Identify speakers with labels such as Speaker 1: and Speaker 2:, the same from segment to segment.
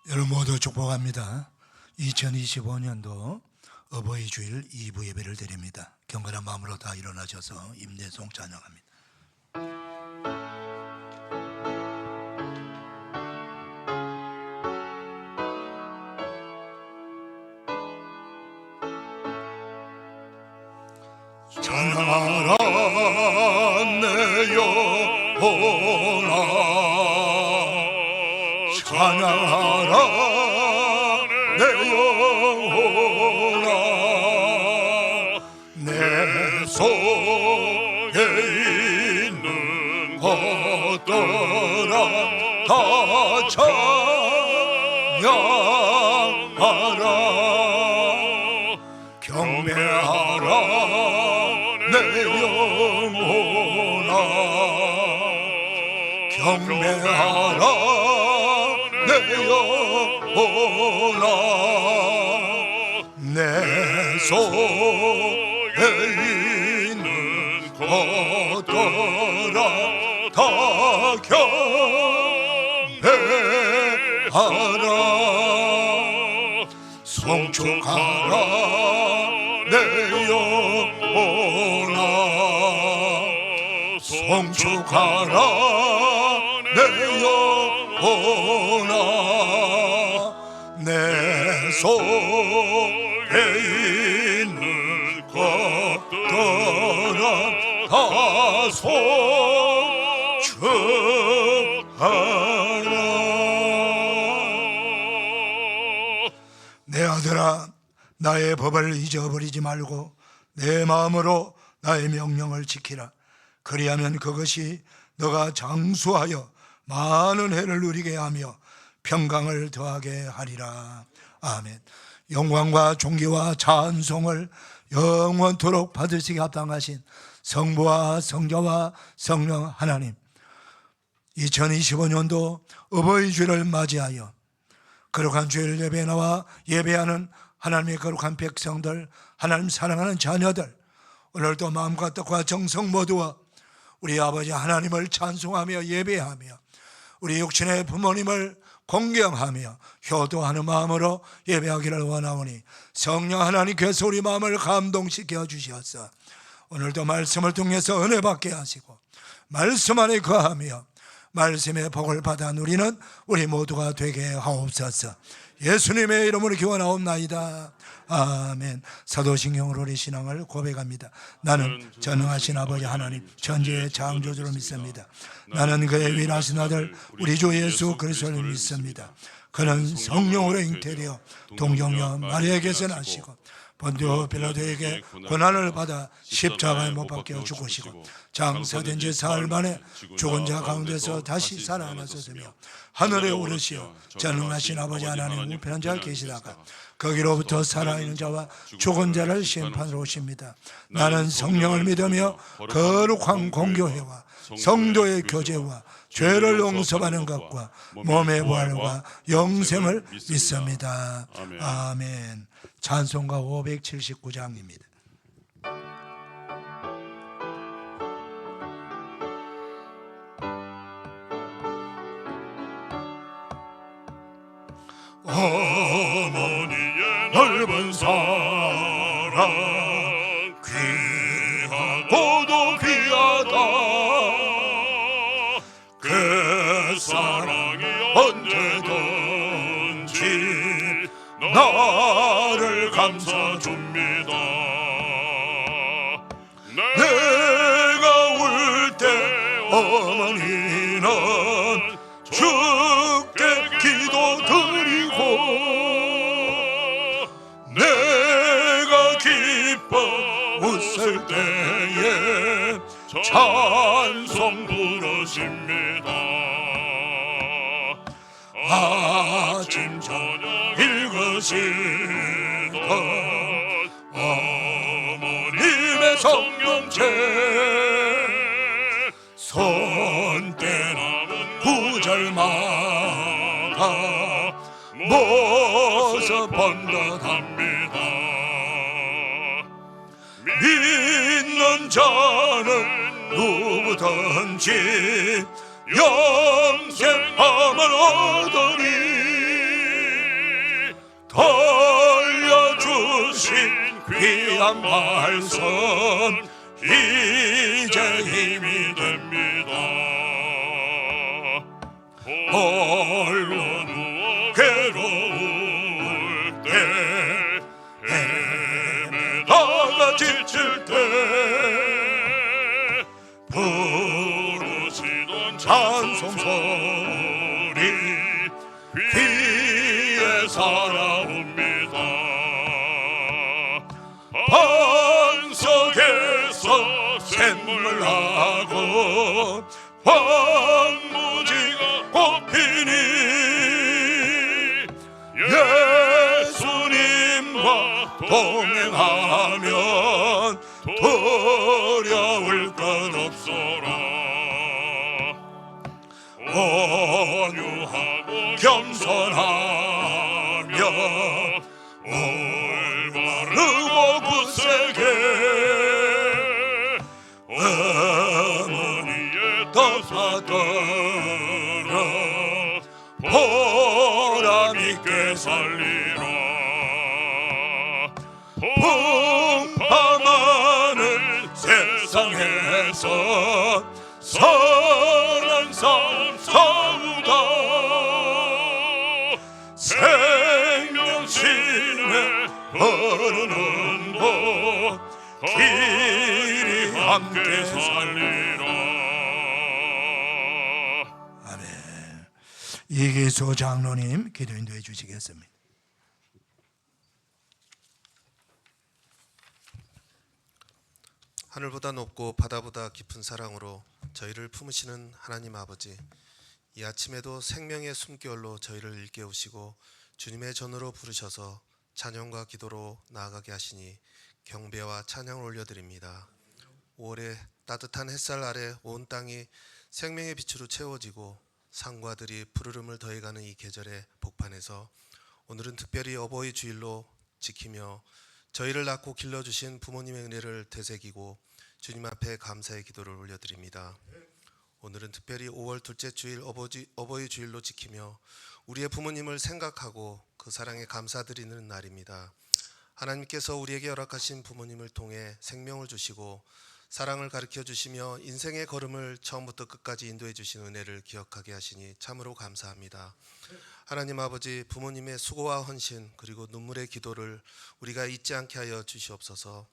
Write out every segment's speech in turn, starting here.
Speaker 1: 여러분 모두 축복합니다. 2025년도 어버이 주일 2부 예배를 드립니다. 경건한 마음으로 다 일어나셔서 임대송 찬양합니다. 찬양하라 내 영혼아, 찬양하라 내 영혼아, 내 속에 있는 것들아 다 찬양하라. 경배하라 내 영혼아, 경배하라 내 영혼아, 내 속에 있는 것들아 다 경배하라. 송축하라 내 영혼아, 송축하라 내 영혼아, 내 속에 있는 것들아 다 송축하라. 내 아들아, 나의 법을 잊어버리지 말고 내 마음으로 나의 명령을 지키라. 그리하면 그것이 너가 장수하여 많은 해를 누리게 하며 평강을 더하게 하리라. 아멘. 영광과 존귀와 찬송을 영원토록 받으시기 합당하신 성부와 성자와 성령 하나님, 2025년도 어버이 주일을 맞이하여 거룩한 주일 예배에 나와 예배하는 하나님의 거룩한 백성들, 하나님 사랑하는 자녀들, 오늘도 마음과 뜻과 정성 모두와 우리 아버지 하나님을 찬송하며 예배하며 우리 육신의 부모님을 공경하며 효도하는 마음으로 예배하기를 원하오니 성령 하나님께서 우리 마음을 감동시켜 주시옵소서. 오늘도 말씀을 통해서 은혜 받게 하시고 말씀 안에 거하며 말씀의 복을 받아 누리는 우리 모두가 되게 하옵소서. 예수님의 이름으로 기원하옵나이다. 아멘. 사도신경으로 우리 신앙을 고백합니다. 나는 전능하신 아버지 하나님 천지의 창조주를 믿습니다. 나는 그의 위대하신 아들 우리 주 예수 그리스도를 믿습니다. 그는 성령으로 잉태되어 동정녀 마리아에게서 나시고 본디오 빌라도에게 고난을 받아 십자가에 못 박혀 죽으시고 장사된 지 사흘 만에 죽은 자 가운데서 다시 살아나셨으며 하늘에 오르시어 전능하신 아버지 하나님 우편한 자 계시다가 거기로부터 살아있는 자와 죽은 자를 심판으로 오십니다. 나는 성령을 믿으며 거룩한 공교회와 성도의 교제와 죄를 용서하는 것과 몸의 부활과 영생을 믿습니다. 아멘. 찬송가 579장입니다. 어머니의 넓은 사랑 귀하고도 귀하다. 그 사랑이 언제든지 나를 감싸줍니다. 내가 울 때 어머니는 주께 기도드리고 내가 기뻐 웃을 때에 찬송 부르십니다. 아침 저녁 읽으시던 어머님의 성령책 손떼나는 구절마다 모습 번듯합니다. 믿는 자는 누구든지 영생함을 얻으니 한 말씀 이제 힘이 됩니다. 홀로 누워 괴로울 때 헤매다가 지칠 때 부르시던 찬송소리 귀에 살아옵니다. 반석에서 샘물하고 황무지가 꽃피니 예수님과 동행하면 두려울 것 없어라. 온유하고 겸손하며 올바르고 굳세게 어머니의 뜻 따라 보람있게 살리라. 풍파많은 세상에서 선한 삶 사우다 생명신의 흐르는 곳 길이 함께 살리라. 아멘. 이기수 장로님 기도 인도해 주시겠습니다.
Speaker 2: 하늘보다 높고 바다보다 깊은 사랑으로 저희를 품으시는 하나님 아버지, 이 아침에도 생명의 숨결로 저희를 일깨우시고 주님의 전으로 부르셔서 찬양과 기도로 나아가게 하시니 경배와 찬양을 올려드립니다. 5월의 따뜻한 햇살 아래 온 땅이 생명의 빛으로 채워지고 산과 들이 푸르름을 더해가는 이 계절의 복판에서 오늘은 특별히 어버이 주일로 지키며 저희를 낳고 길러주신 부모님의 은혜를 되새기고 주님 앞에 감사의 기도를 올려드립니다. 오늘은 특별히 5월 둘째 주일 어버이 주일로 지키며 우리의 부모님을 생각하고 그 사랑에 감사드리는 날입니다. 하나님께서 우리에게 허락하신 부모님을 통해 생명을 주시고 사랑을 가르쳐 주시며 인생의 걸음을 처음부터 끝까지 인도해 주신 은혜를 기억하게 하시니 참으로 감사합니다. 하나님 아버지, 부모님의 수고와 헌신 그리고 눈물의 기도를 우리가 잊지 않게 하여 주시옵소서.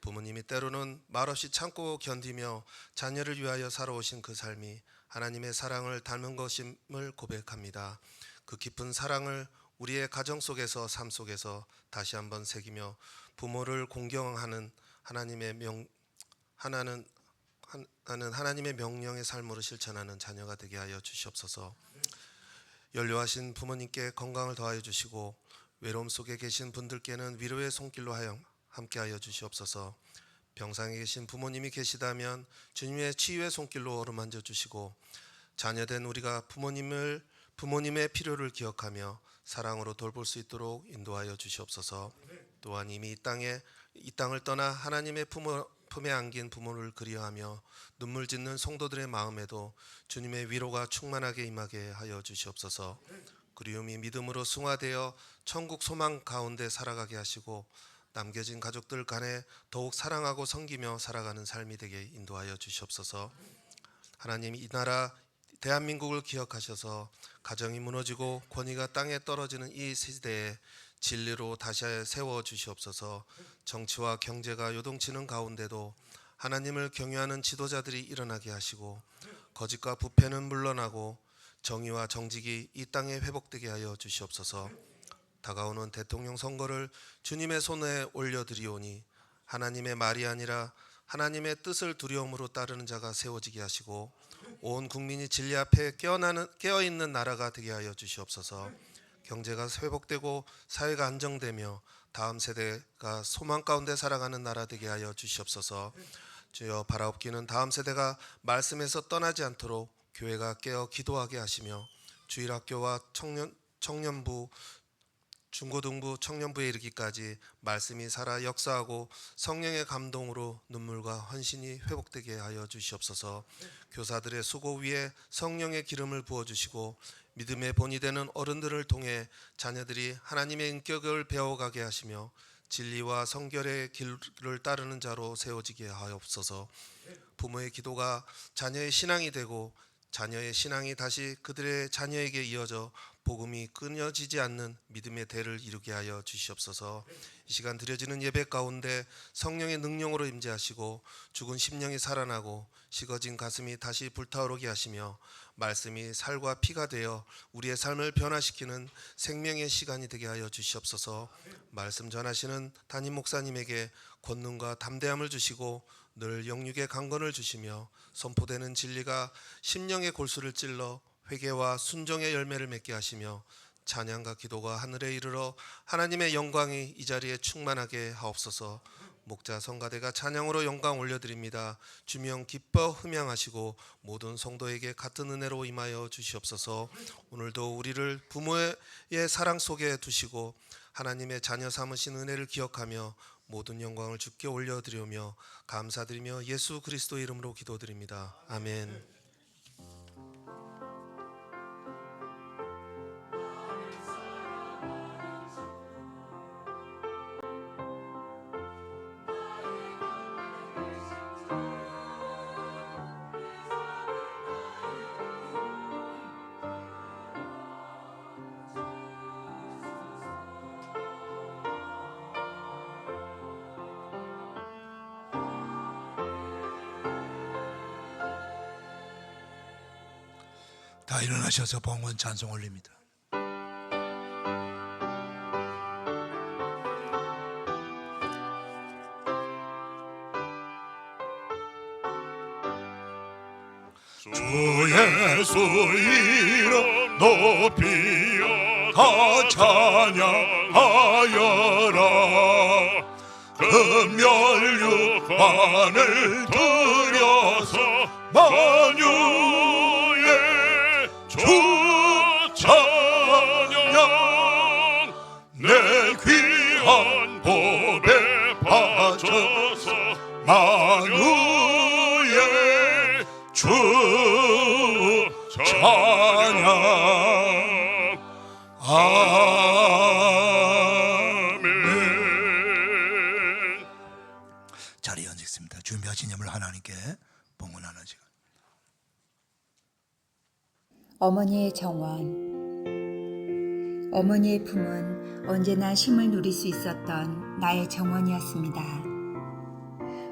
Speaker 2: 부모님이 때로는 말없이 참고 견디며 자녀를 위하여 살아오신 그 삶이 하나님의 사랑을 닮은 것임을 고백합니다. 그 깊은 사랑을 우리의 가정 속에서 삶 속에서 다시 한번 새기며 부모를 공경하는 하나님의 명령의 삶으로 실천하는 자녀가 되게 하여 주시옵소서. 연료하신 부모님께 건강을 더하여 주시고 외로움 속에 계신 분들께는 위로의 손길로 함께하여 주시옵소서. 병상에 계신 부모님이 계시다면 주님의 치유의 손길로 어루만져 주시고 자녀된 우리가 부모님의 필요를 기억하며 사랑으로 돌볼 수 있도록 인도하여 주시옵소서. 또한 이미 이 땅을 떠나 하나님의 품에 안긴 부모를 그리워하며 눈물 짓는 성도들의 마음에도 주님의 위로가 충만하게 임하게 하여 주시옵소서. 그리움이 믿음으로 승화되어 천국 소망 가운데 살아가게 하시고 남겨진 가족들 간에 더욱 사랑하고 섬기며 살아가는 삶이 되게 인도하여 주시옵소서. 하나님, 이 나라 대한민국을 기억하셔서 가정이 무너지고 권위가 땅에 떨어지는 이 시대에 진리로 다시 세워 주시옵소서. 정치와 경제가 요동치는 가운데도 하나님을 경외하는 지도자들이 일어나게 하시고 거짓과 부패는 물러나고 정의와 정직이 이 땅에 회복되게 하여 주시옵소서. 다가오는 대통령 선거를 주님의 손에 올려드리오니 하나님의 말이 아니라 하나님의 뜻을 두려움으로 따르는 자가 세워지게 하시고 온 국민이 진리 앞에 깨어있는 나라가 되게 하여 주시옵소서. 경제가 회복되고 사회가 안정되며 다음 세대가 소망 가운데 살아가는 나라 되게 하여 주시옵소서. 주여, 바라옵기는 다음 세대가 말씀에서 떠나지 않도록 교회가 깨어 기도하게 하시며 주일학교와 청년부, 중고등부, 청년부에 이르기까지 말씀이 살아 역사하고 성령의 감동으로 눈물과 헌신이 회복되게 하여 주시옵소서. 교사들의 수고 위에 성령의 기름을 부어주시고 믿음의 본이 되는 어른들을 통해 자녀들이 하나님의 인격을 배워가게 하시며 진리와 성결의 길을 따르는 자로 세워지게 하옵소서. 부모의 기도가 자녀의 신앙이 되고 자녀의 신앙이 다시 그들의 자녀에게 이어져 복음이 끊어지지 않는 믿음의 대를 이루게 하여 주시옵소서. 이 시간 드려지는 예배 가운데 성령의 능력으로 임재하시고 죽은 심령이 살아나고 식어진 가슴이 다시 불타오르게 하시며 말씀이 살과 피가 되어 우리의 삶을 변화시키는 생명의 시간이 되게 하여 주시옵소서. 말씀 전하시는 담임 목사님에게 권능과 담대함을 주시고 늘 영육의 강건을 주시며 선포되는 진리가 심령의 골수를 찔러 회개와 순종의 열매를 맺게 하시며 찬양과 기도가 하늘에 이르러 하나님의 영광이 이 자리에 충만하게 하옵소서. 목자 성가대가 찬양으로 영광 올려드립니다. 주명 기뻐 흠양하시고 모든 성도에게 같은 은혜로 임하여 주시옵소서. 오늘도 우리를 부모의 사랑 속에 두시고 하나님의 자녀 삼으신 은혜를 기억하며 모든 영광을 주께 올려드리며 감사드리며 예수 그리스도 이름으로 기도드립니다. 아멘.
Speaker 1: 다 일어나셔서 봉헌 찬송 올립니다.
Speaker 3: 주 예수 이름 높이어 다 찬양하여라. 금멸육관을 들여서 만유의 주 찬양 내 귀한 법에 바쳐서 만유의 주 찬양. 아멘.
Speaker 1: 자리에 앉겠습니다. 준비하신 예물 하나님께 봉헌하는 시간.
Speaker 4: 어머니의 정원. 어머니의 품은 언제나 쉼을 누릴 수 있었던 나의 정원이었습니다.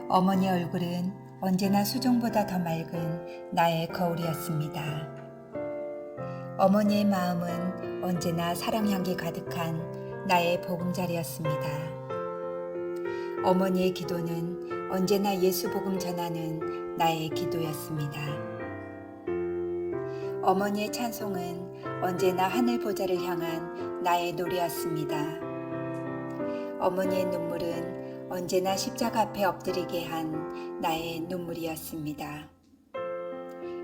Speaker 4: 어머니의 얼굴은 언제나 수정보다 더 맑은 나의 거울이었습니다. 어머니의 마음은 언제나 사랑향기 가득한 나의 보금자리였습니다. 어머니의 기도는 언제나 예수 복음 전하는 나의 기도였습니다. 어머니의 찬송은 언제나 하늘 보좌를 향한 나의 노래였습니다. 어머니의 눈물은 언제나 십자가 앞에 엎드리게 한 나의 눈물이었습니다.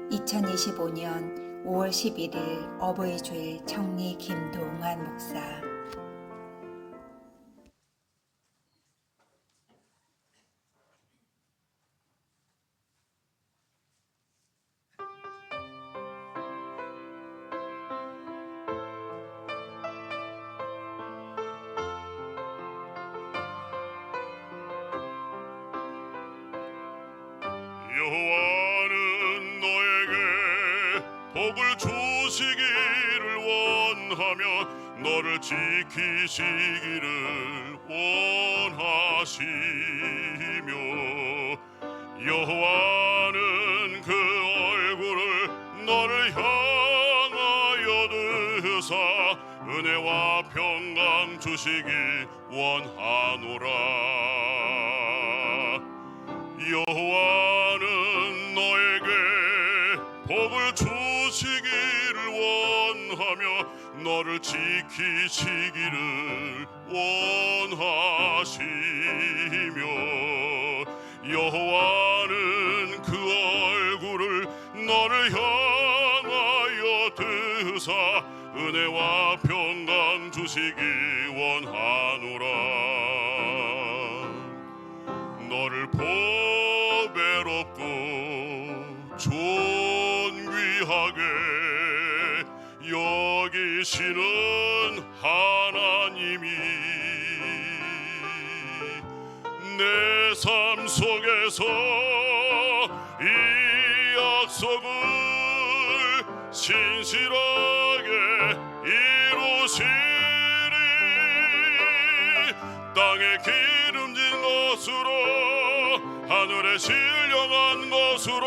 Speaker 4: 2025년 5월 11일 어버이 주일 청리 김동환 목사.
Speaker 3: 여호와는 너에게 복을 주시기를 원하며 너를 지키시기를 원하시며 여호와는 그 얼굴을 너를 향하여 드사 은혜와 평강 주시기 원하노라. 여호와는 너에게 복을 주시기를 원하며 너를 지키시기를 원하시며 여호와는 그 얼굴을 너를 향하여 드사 은혜와 평강 주시기 원하노라. 너를 보배롭고 존귀하게 여기시는 하나님이 내 삶 속에서 이 약속을 신실하게 이루시리. 땅에 기름진 것으로 하늘에 신령한 것으로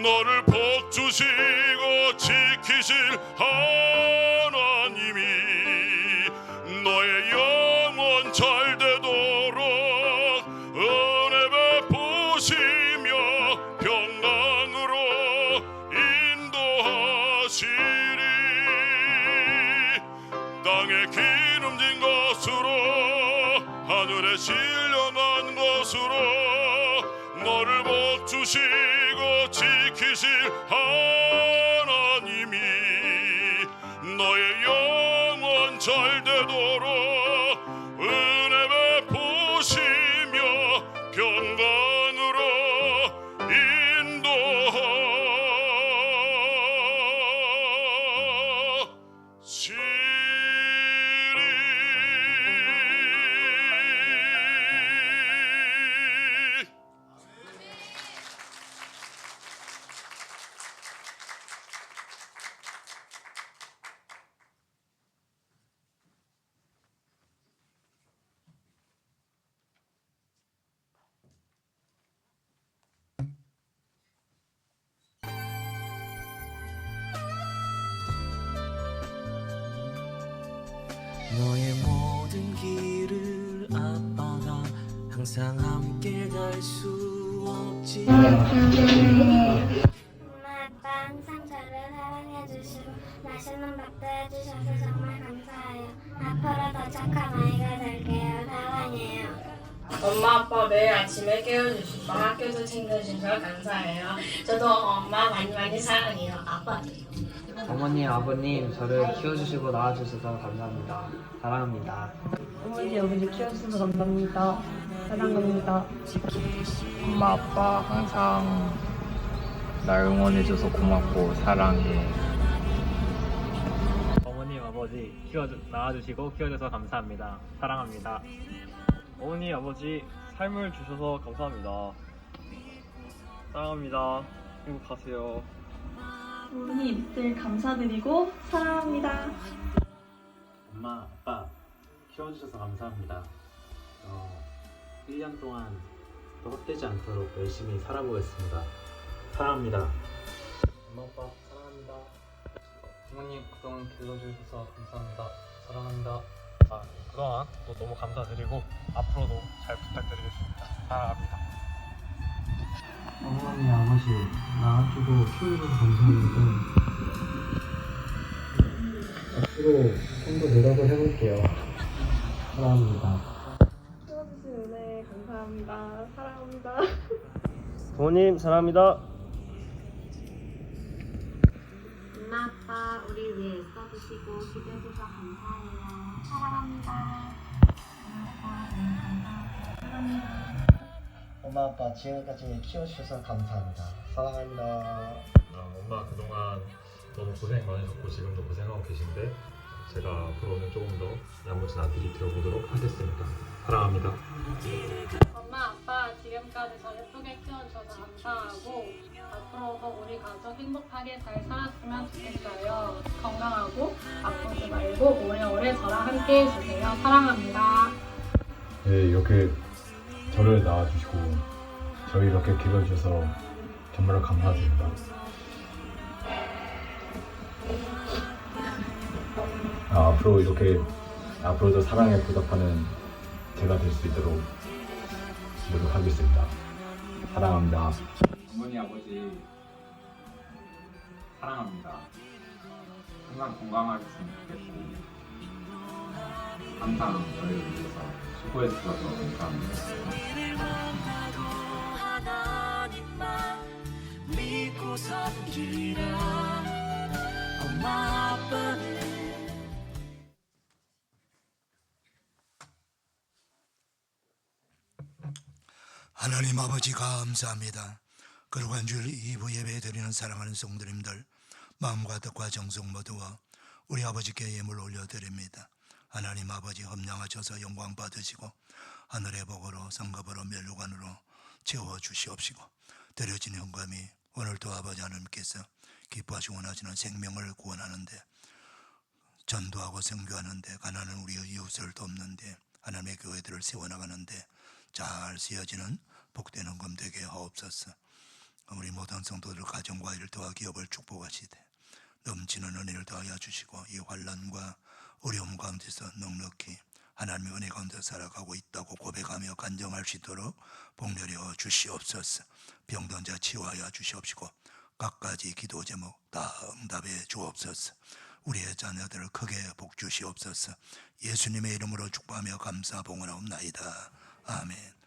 Speaker 3: 너를 복주시고 지키실 하나님이 너의 영혼 잘 되도록 은혜 베푸시며 평강으로 인도하시리. 땅에 기름진 것으로 하늘에 신령한 것으로 너를 복주시고 지키실 하나님이 너의 영혼 잘 되도록 은혜 베푸시며 평강으로 인도하시리.
Speaker 5: 너의 모든 길을 아빠가 항상 함께 갈 수 없지.
Speaker 6: 엄마 아빠 항상 저를 사랑해주시고 맛있는 밥도 해주셔서 정말 감사해요. 앞으로 더 착한 아이가 될게요. 사랑해요.
Speaker 7: 엄마 아빠 매일 아침에 깨워주시고 학교도 챙겨주셔서 감사해요. 저도 엄마 많이 사랑해요. 아빠도요.
Speaker 8: 어머니, 아버님, 저를 키워주시고 낳아주셔서 감사합니다. 사랑합니다.
Speaker 9: 어머니, 아버지 키워주셔서 감사합니다. 사랑합니다.
Speaker 10: 엄마, 아빠 항상 날 응원해줘서 고맙고 사랑해.
Speaker 11: 어머님, 아버지 낳아주시고 키워줘서 감사합니다. 사랑합니다. 어머니, 아버지 삶을 주셔서 감사합니다. 사랑합니다. 행복하세요.
Speaker 9: 부모님 늘 감사드리고 사랑합니다.
Speaker 12: 엄마, 아빠 키워주셔서 감사합니다. 1년 동안 또 헛되지 않도록 열심히 살아보겠습니다. 사랑합니다.
Speaker 8: 엄마, 아빠 사랑합니다. 부모님 그동안 길러주셔서 감사합니다. 사랑합니다.
Speaker 11: 그동안 또 너무 감사드리고 앞으로도 잘 부탁드리겠습니다. 사랑합니다.
Speaker 8: 어머니, 아버지 낳아주고 키워주셔서 감사합니다. 앞으로 좀 더 노력을 해볼게요. 사랑합니다.
Speaker 9: 키워주신 은혜 감사합니다. 사랑합니다.
Speaker 11: 부모님 사랑합니다.
Speaker 6: 엄마 아빠 우리 위해 애써주시고 기도해주셔서 감사해요. 사랑합니다.
Speaker 8: 엄마, 아빠 지금까지 키워주셔서 감사합니다. 사랑합니다.
Speaker 12: 엄마 그동안 너무 고생 많으셨고 지금도 고생하고 계신데 제가 앞으로는 조금 더 야무진 아들이 되어보도록 하겠습니다. 사랑합니다.
Speaker 7: 엄마 아빠 지금까지 저 예쁘게 키워주셔서 감사하고 앞으로도 우리 가족 행복하게 잘 살았으면 좋겠어요. 건강하고 아프지 말고 오래오래 저랑 함께 해주세요. 사랑합니다.
Speaker 12: 네, 이렇게 저를 낳아주시고 저희 이렇게 길러주셔서 정말 감사드립니다. 앞으로 이렇게 앞으로도 사랑에 보답하는 제가 될 수 있도록 노력하겠습니다. 사랑합니다.
Speaker 10: 어머니, 아버지 사랑합니다. 항상 건강하셨으면 좋겠고 항상 저를 위해서 수고해주셔서 감사합니다.
Speaker 5: 믿고 섬기라. 엄마, 아빠는
Speaker 1: 하나님 아버지 감사합니다. 거룩한 주일 2부 예배 드리는 사랑하는 성도님들 마음과 뜻과 정성 모두와 우리 아버지께 예물 올려드립니다. 하나님 아버지 험량하셔서 영광 받으시고 하늘의 복으로 성급으로 멸류관으로 채워주시옵시고 드려진 영감이 오늘도 아버지 하나님께서 기뻐하시고 원하시는 생명을 구원하는데 전도하고 선교하는데 가난한 우리 이웃을 돕는데 하나님의 교회들을 세워나가는데 잘 쓰여지는 복된 헌금 되게 하옵소서. 우리 모든 성도들 가정과 일 도와 기업을 축복하시되 넘치는 은혜를 더하여 주시고 이 환난과 어려움 가운데서 넉넉히 하나님의 은혜 가운데 살아가고 있다고 고백하며 간정할 수 있도록 복내려 주시옵소서. 병든 자 치유하여 주시옵시고 각가지 기도 제목 다 응답해 주옵소서. 우리의 자녀들을 크게 복 주시옵소서. 예수님의 이름으로 축복하며 감사 봉헌하옵나이다. 아멘.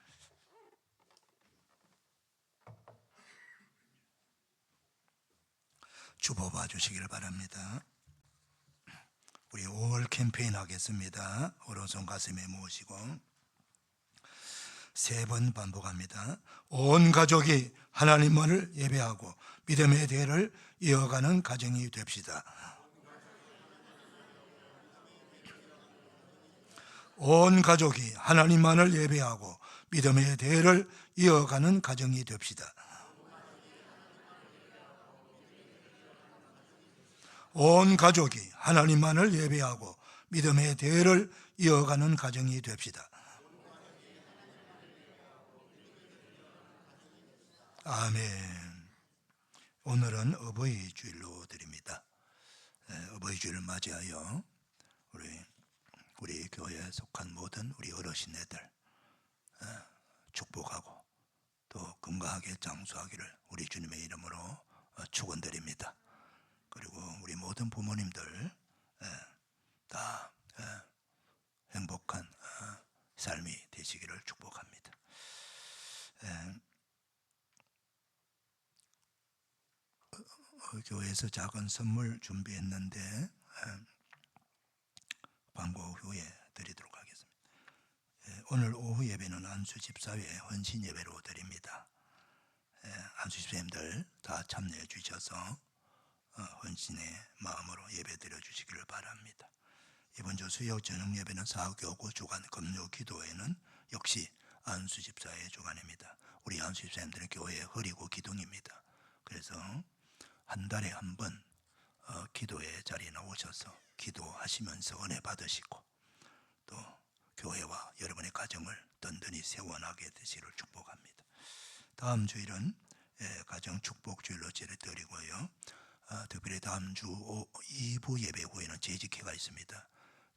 Speaker 1: 주보 봐주시길 바랍니다. 우리 5월 캠페인 하겠습니다. 오른손 가슴에 모으시고 3번 반복합니다. 온 가족이 하나님만을 예배하고 믿음의 대를 이어가는 가정이 됩시다. 온 가족이 하나님만을 예배하고 믿음의 대를 이어가는 가정이 됩시다. 온 가족이 하나님만을 예배하고 믿음의 대를 이어가는 가정이 됩시다. 아멘. 오늘은 어버이 주일로 드립니다. 어버이 주일을 맞이하여 우리 교회에 속한 모든 우리 어르신네들 축복하고 또 건강하게 장수하기를 우리 주님의 이름으로 축원드립니다. 그리고 우리 모든 부모님들 다 행복한 삶이 되시기를 축복합니다. 교회에서 작은 선물 준비했는데 광고 후에 드리도록 하겠습니다. 오늘 오후 예배는 안수 집사회 헌신 예배로 드립니다. 안수 집사님들 다 참여해 주셔서 헌신의 마음으로 예배 드려 주시기를 바랍니다. 이번 주 수요 저녁 예배는 사교구 주간 금요 기도회는 역시 안수 집사의 주간입니다. 우리 안수 집사님들은 교회의 허리고 기둥입니다. 그래서 한 달에 한 번 기도회 자리에 나오셔서 기도하시면서 은혜 받으시고 또 교회와 여러분의 가정을 든든히 세워나게 되시기를 축복합니다. 다음 주일은 가정 축복 주일로 드리고요. 특별히 다음 주 2부 예배 후에는 재직회가 있습니다.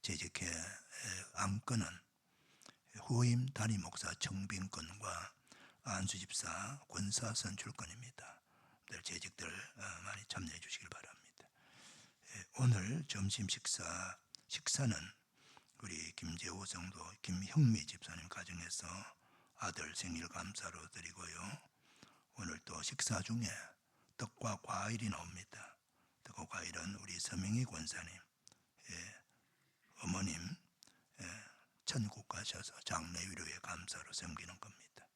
Speaker 1: 재직회 안건은 후임 담임 목사 청빙권과 안수집사 권사 선출권입니다. 재직들 많이 참여해 주시길 바랍니다. 오늘 점심 식사는 우리 김재호 성도 김형미 집사님 가정에서 아들 생일 감사로 드리고요. 오늘 또 식사 중에 떡과 과일이 나옵니다. 떡과 과일은 우리 서명희 권사님 어머님 천국 가셔서 장래 위로의 감사로 섬기는 겁니다.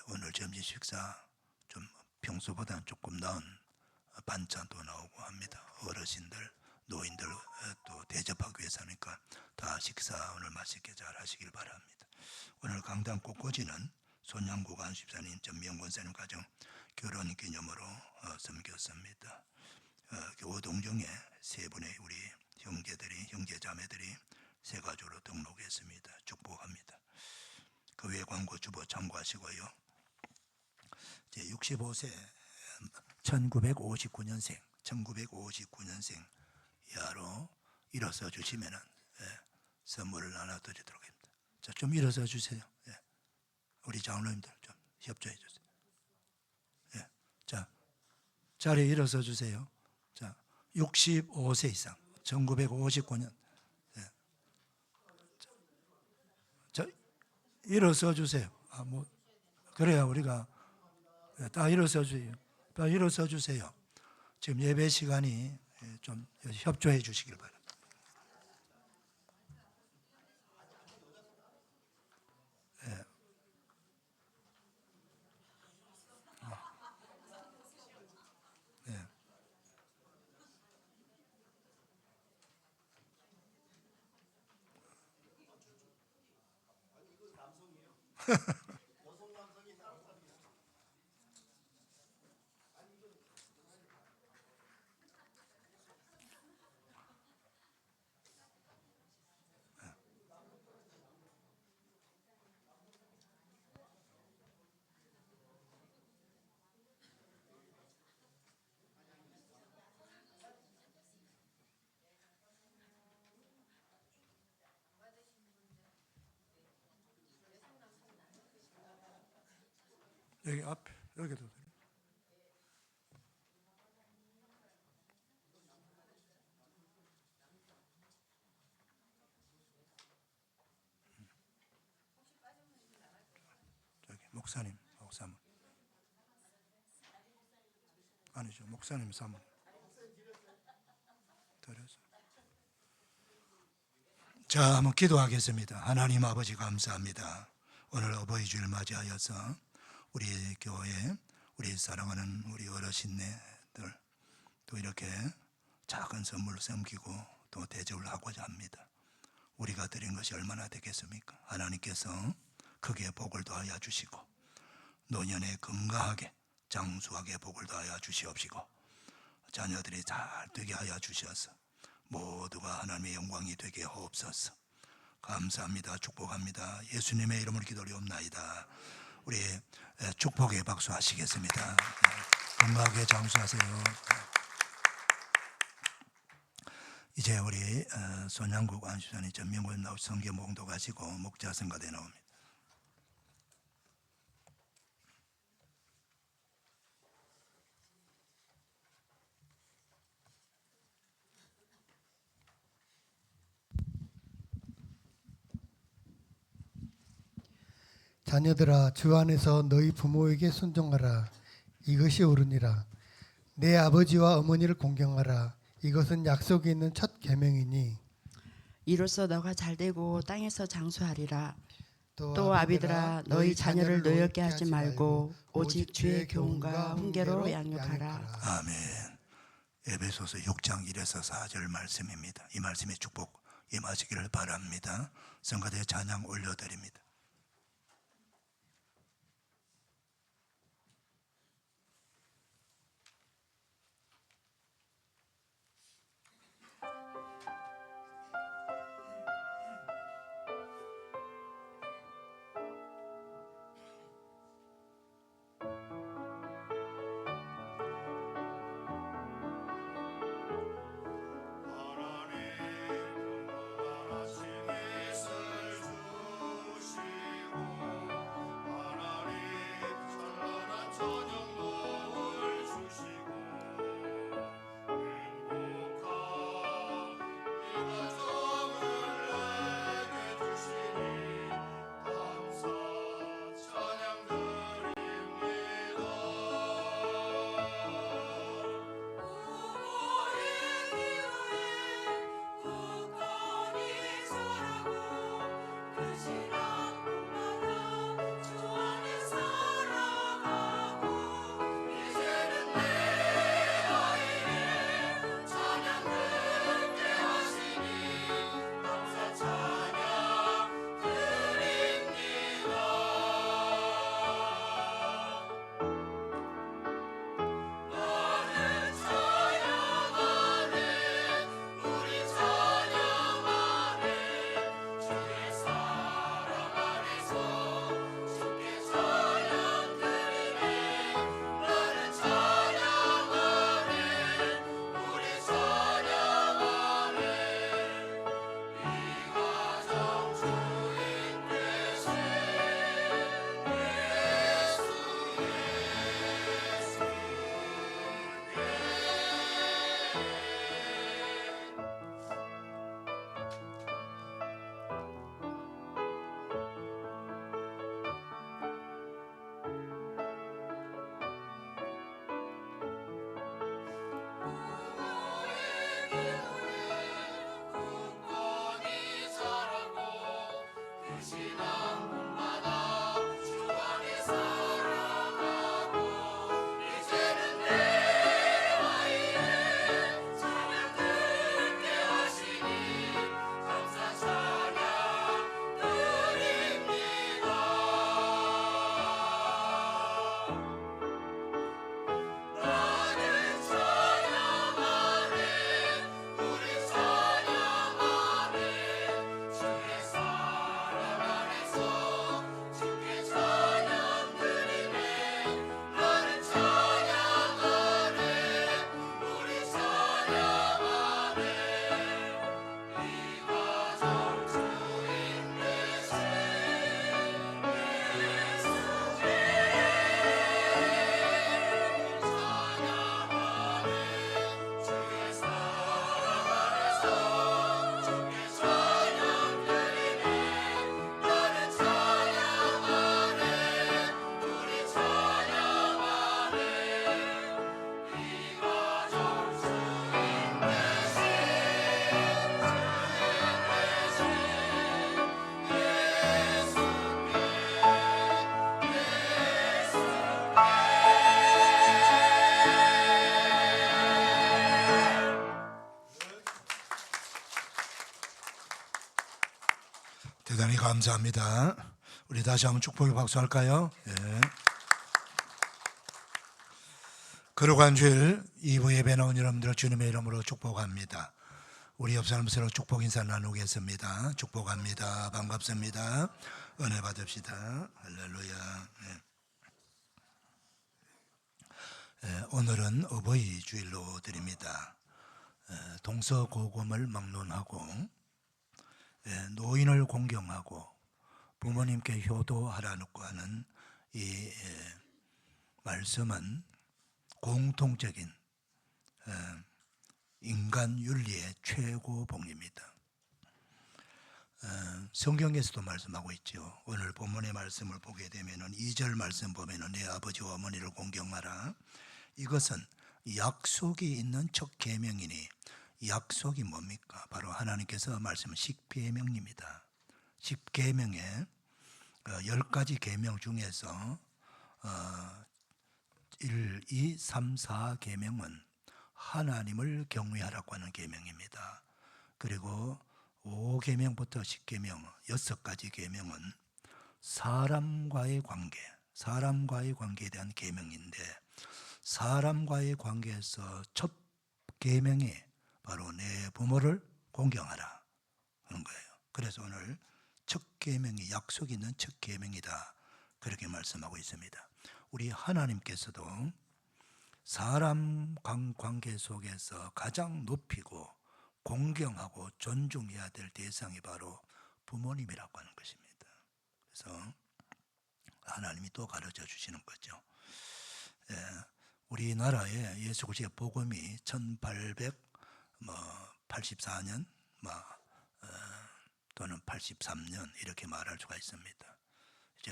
Speaker 1: 오늘 점심 식사 좀 평소보다는 조금 나은 반찬도 나오고 합니다. 어르신들, 노인들 또 대접하기 위해서 하니까 다 식사 오늘 맛있게 잘 하시길 바랍니다. 오늘 강당 꽃꽂이는 손양구 안수집사님, 전미영 권사님 가정 결혼 기념으로 섬겼습니다. 교동정에 3분의 우리 형제 자매들이 새 가족으로 등록했습니다. 축복합니다. 그 외 광고 주보 참고하시고요. 제 65세 1959년생 이하로 일어서 주시면은 선물을 하나 드리도록 합니다. 자, 좀 일어서 주세요. 우리 장로님들 좀 협조해 주세요. 자, 자리에 일어서 주세요. 자, 65세 이상 1959년 자, 일어서 주세요. 그래야 우리가 다 일어서 주세요. 다 일어서 주세요. 지금 예배 시간이 좀 협조해 주시길 바랍니다. 여기 앞에 여기도 돼요. 저기 목사님 사모 아니죠, 목사님 사모 드려서. 자, 한번 기도하겠습니다. 하나님 아버지 감사합니다. 오늘 어버이 주일 맞이하여서 우리 교회, 우리 사랑하는 우리 어르신네들 또 이렇게 작은 선물을 섬기고 또 대접을 하고자 합니다. 우리가 드린 것이 얼마나 되겠습니까? 하나님께서 크게 복을 더하여 주시고 노년에 건강하게 장수하게 복을 더하여 주시옵시고 자녀들이 잘 되게 하여 주셔서 모두가 하나님의 영광이 되게 하옵소서. 감사합니다. 축복합니다. 예수님의 이름으로 기도드리옵나이다. 우리 축복의 박수 하시겠습니다. 건강하게 장수하세요. 이제 우리 손양국 안수사님 전명권 나오 성경 봉도 가지고 목자 성가대 나옵니다.
Speaker 13: 자녀들아, 주 안에서 너희 부모에게 순종하라. 이것이 옳으니라. 내 아버지와 어머니를 공경하라. 이것은 약속이 있는 첫 계명이니
Speaker 14: 이로써 너가 잘되고 땅에서 장수하리라. 또 아비들아, 너희 자녀를 노엽게 하지 말고 오직 주의 교훈과 훈계로 양육하라.
Speaker 1: 아멘. 에베소서 6장 1에서 4절 말씀입니다. 이 말씀의 축복 임하시기를 바랍니다. 성가대 찬양 올려드립니다.
Speaker 3: 하나님 하신 것을 주시
Speaker 1: 대단히 감사합니다. 우리 다시 한번 축복의 박수 할까요? 예. 거룩한 주일 2부 예배 나온 여러분들 주님의 이름으로 축복합니다. 우리 옆 사람 서로 축복 인사 나누겠습니다. 축복합니다. 반갑습니다. 은혜 받읍시다. 할렐루야. 예, 오늘은 어버이 주일로 드립니다. 동서고금을 막론하고 노인을 공경하고 부모님께 효도하라고 하는 이 말씀은 공통적인 인간 윤리의 최고봉입니다. 성경에서도 말씀하고 있죠. 오늘 본문의 말씀을 보게 되면은 2절 말씀 보면은 내 아버지와 어머니를 공경하라. 이것은 약속이 있는 첫 계명이니 약속이 뭡니까? 바로 하나님께서 말씀은 십계명입니다. 십계명의 10가지 계명 중에서 1, 2, 3, 4 계명은 하나님을 경외하라고 하는 계명입니다. 그리고 5계명부터 10계명 6가지 계명은 사람과의 관계에 대한 계명인데 사람과의 관계에서 첫 계명이 바로 내 부모를 공경하라 하는 거예요. 그래서 오늘 첫 계명이 약속이 있는 첫 계명이다 그렇게 말씀하고 있습니다. 우리 하나님께서도 사람 관계 속에서 가장 높이고 공경하고 존중해야 될 대상이 바로 부모님이라고 하는 것입니다. 그래서 하나님이 또 가르쳐 주시는 거죠. 우리나라에 예수 그리스도의 복음이 1884년 또는 83년 이렇게 말할 수가 있습니다. 이제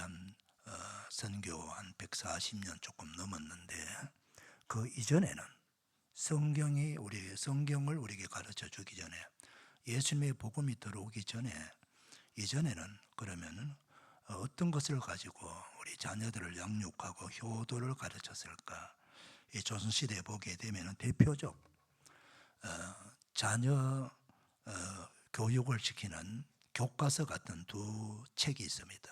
Speaker 1: 선교 한 140년 조금 넘었는데 그 이전에는 성경을 우리에게 가르쳐 주기 전에 예수님의 복음이 들어오기 전에 이전에는 그러면은 어떤 것을 가지고 우리 자녀들을 양육하고 효도를 가르쳤을까? 이 조선시대에 보게 되면은 대표적 자녀 교육을 시키는 교과서 같은 두 책이 있습니다.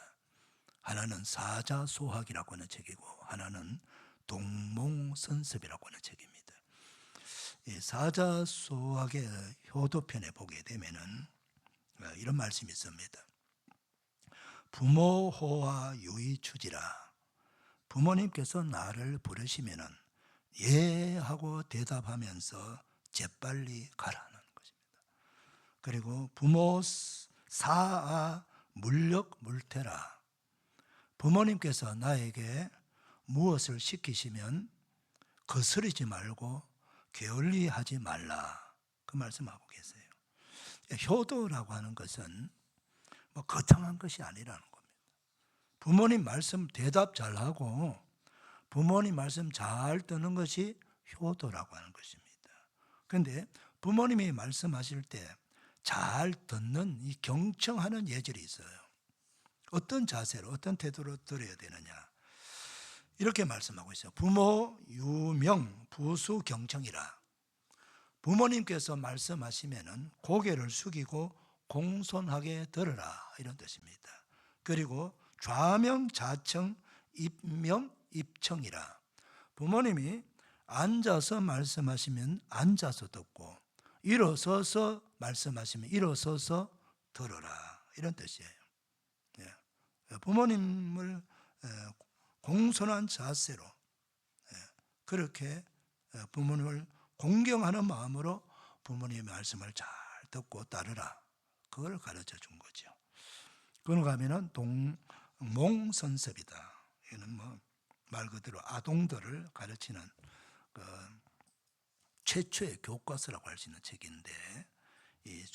Speaker 1: 하나는 사자소학이라고 하는 책이고 하나는 동몽선습이라고 하는 책입니다. 이 사자소학의 효도편에 보게 되면은 이런 말씀이 있습니다. 부모호와 유의추지라. 부모님께서 나를 부르시면은 예 하고 대답하면서 재빨리 가라는 것입니다. 그리고 부모 사아 물력 물태라. 부모님께서 나에게 무엇을 시키시면 거스르지 말고 게을리하지 말라. 그 말씀하고 계세요. 효도라고 하는 것은 뭐 거창한 것이 아니라는 겁니다. 부모님 말씀 대답 잘하고 부모님 말씀 잘 듣는 것이 효도라고 하는 것입니다. 그런데 부모님이 말씀하실 때 잘 듣는 이 경청하는 예절이 있어요. 어떤 자세로 어떤 태도로 들어야 되느냐 이렇게 말씀하고 있어요. 부모 유명 부수 경청이라. 부모님께서 말씀하시면은 고개를 숙이고 공손하게 들으라 이런 뜻입니다. 그리고 좌명 좌청 입명 입청이라. 부모님이 앉아서 말씀하시면 앉아서 듣고 일어서서 말씀하시면 일어서서 들으라 이런 뜻이에요. 부모님을 공손한 자세로 그렇게 부모님을 공경하는 마음으로 부모님의 말씀을 잘 듣고 따르라. 그걸 가르쳐 준 거죠. 그런가 하면은 동몽선섭이다. 이는 뭐 말 그대로 아동들을 가르치는 그 최초의 교과서라고 할 수 있는 책인데 이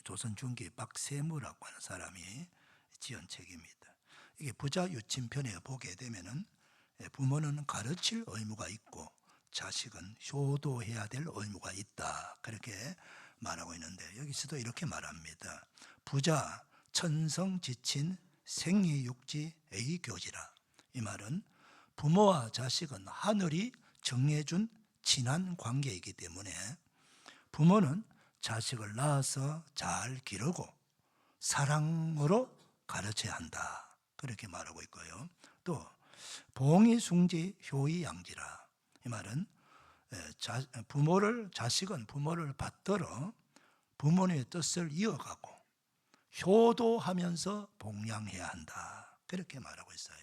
Speaker 1: 조선 중기 박세무라고 하는 사람이 지은 책입니다. 이게 부자 유친편에 보게 되면은 부모는 가르칠 의무가 있고 자식은 효도해야 될 의무가 있다. 그렇게 말하고 있는데 여기서도 이렇게 말합니다. 부자 천성지친 생이육지 A교지라. 이 말은 부모와 자식은 하늘이 정해준 친한 관계이기 때문에 부모는 자식을 낳아서 잘 기르고 사랑으로 가르쳐야 한다. 그렇게 말하고 있고요. 또 봉의 숭지 효의 양지라. 이 말은 자식은 부모를 받들어 부모님의 뜻을 이어가고 효도하면서 봉양해야 한다. 그렇게 말하고 있어요.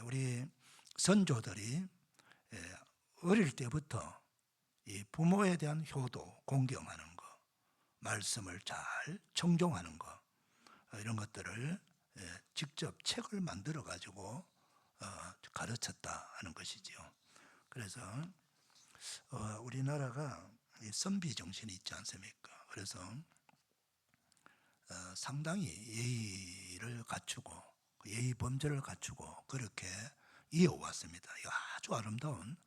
Speaker 1: 우리 선조들이 어릴 때부터 이 부모에 대한 효도, 공경하는 거, 말씀을 잘 청종하는 거, 이런 것들을 직접 책을 만들어 가지고 가르쳤다 하는 것이지요. 그래서 우리나라가 선비 정신이 있지 않습니까? 그래서 상당히 예의를 갖추고 예의 범절을 갖추고 그렇게 이어왔습니다. 이거 아주 아름다운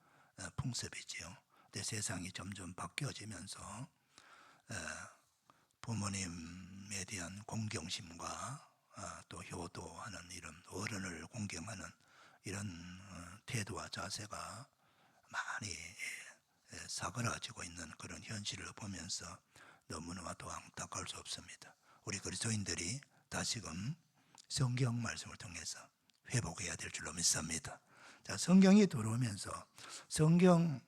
Speaker 1: 풍습이지요. 근데 세상이 점점 바뀌어지면서 부모님에 대한 공경심과 또 효도하는 이런 어른을 공경하는 이런 태도와 자세가 많이 사그라지고 있는 그런 현실을 보면서 너무나도 안타까울 수 없습니다. 우리 그리스도인들이 다시금 성경 말씀을 통해서 회복해야 될 줄로 믿습니다. 자, 성경이 들어오면서 성경은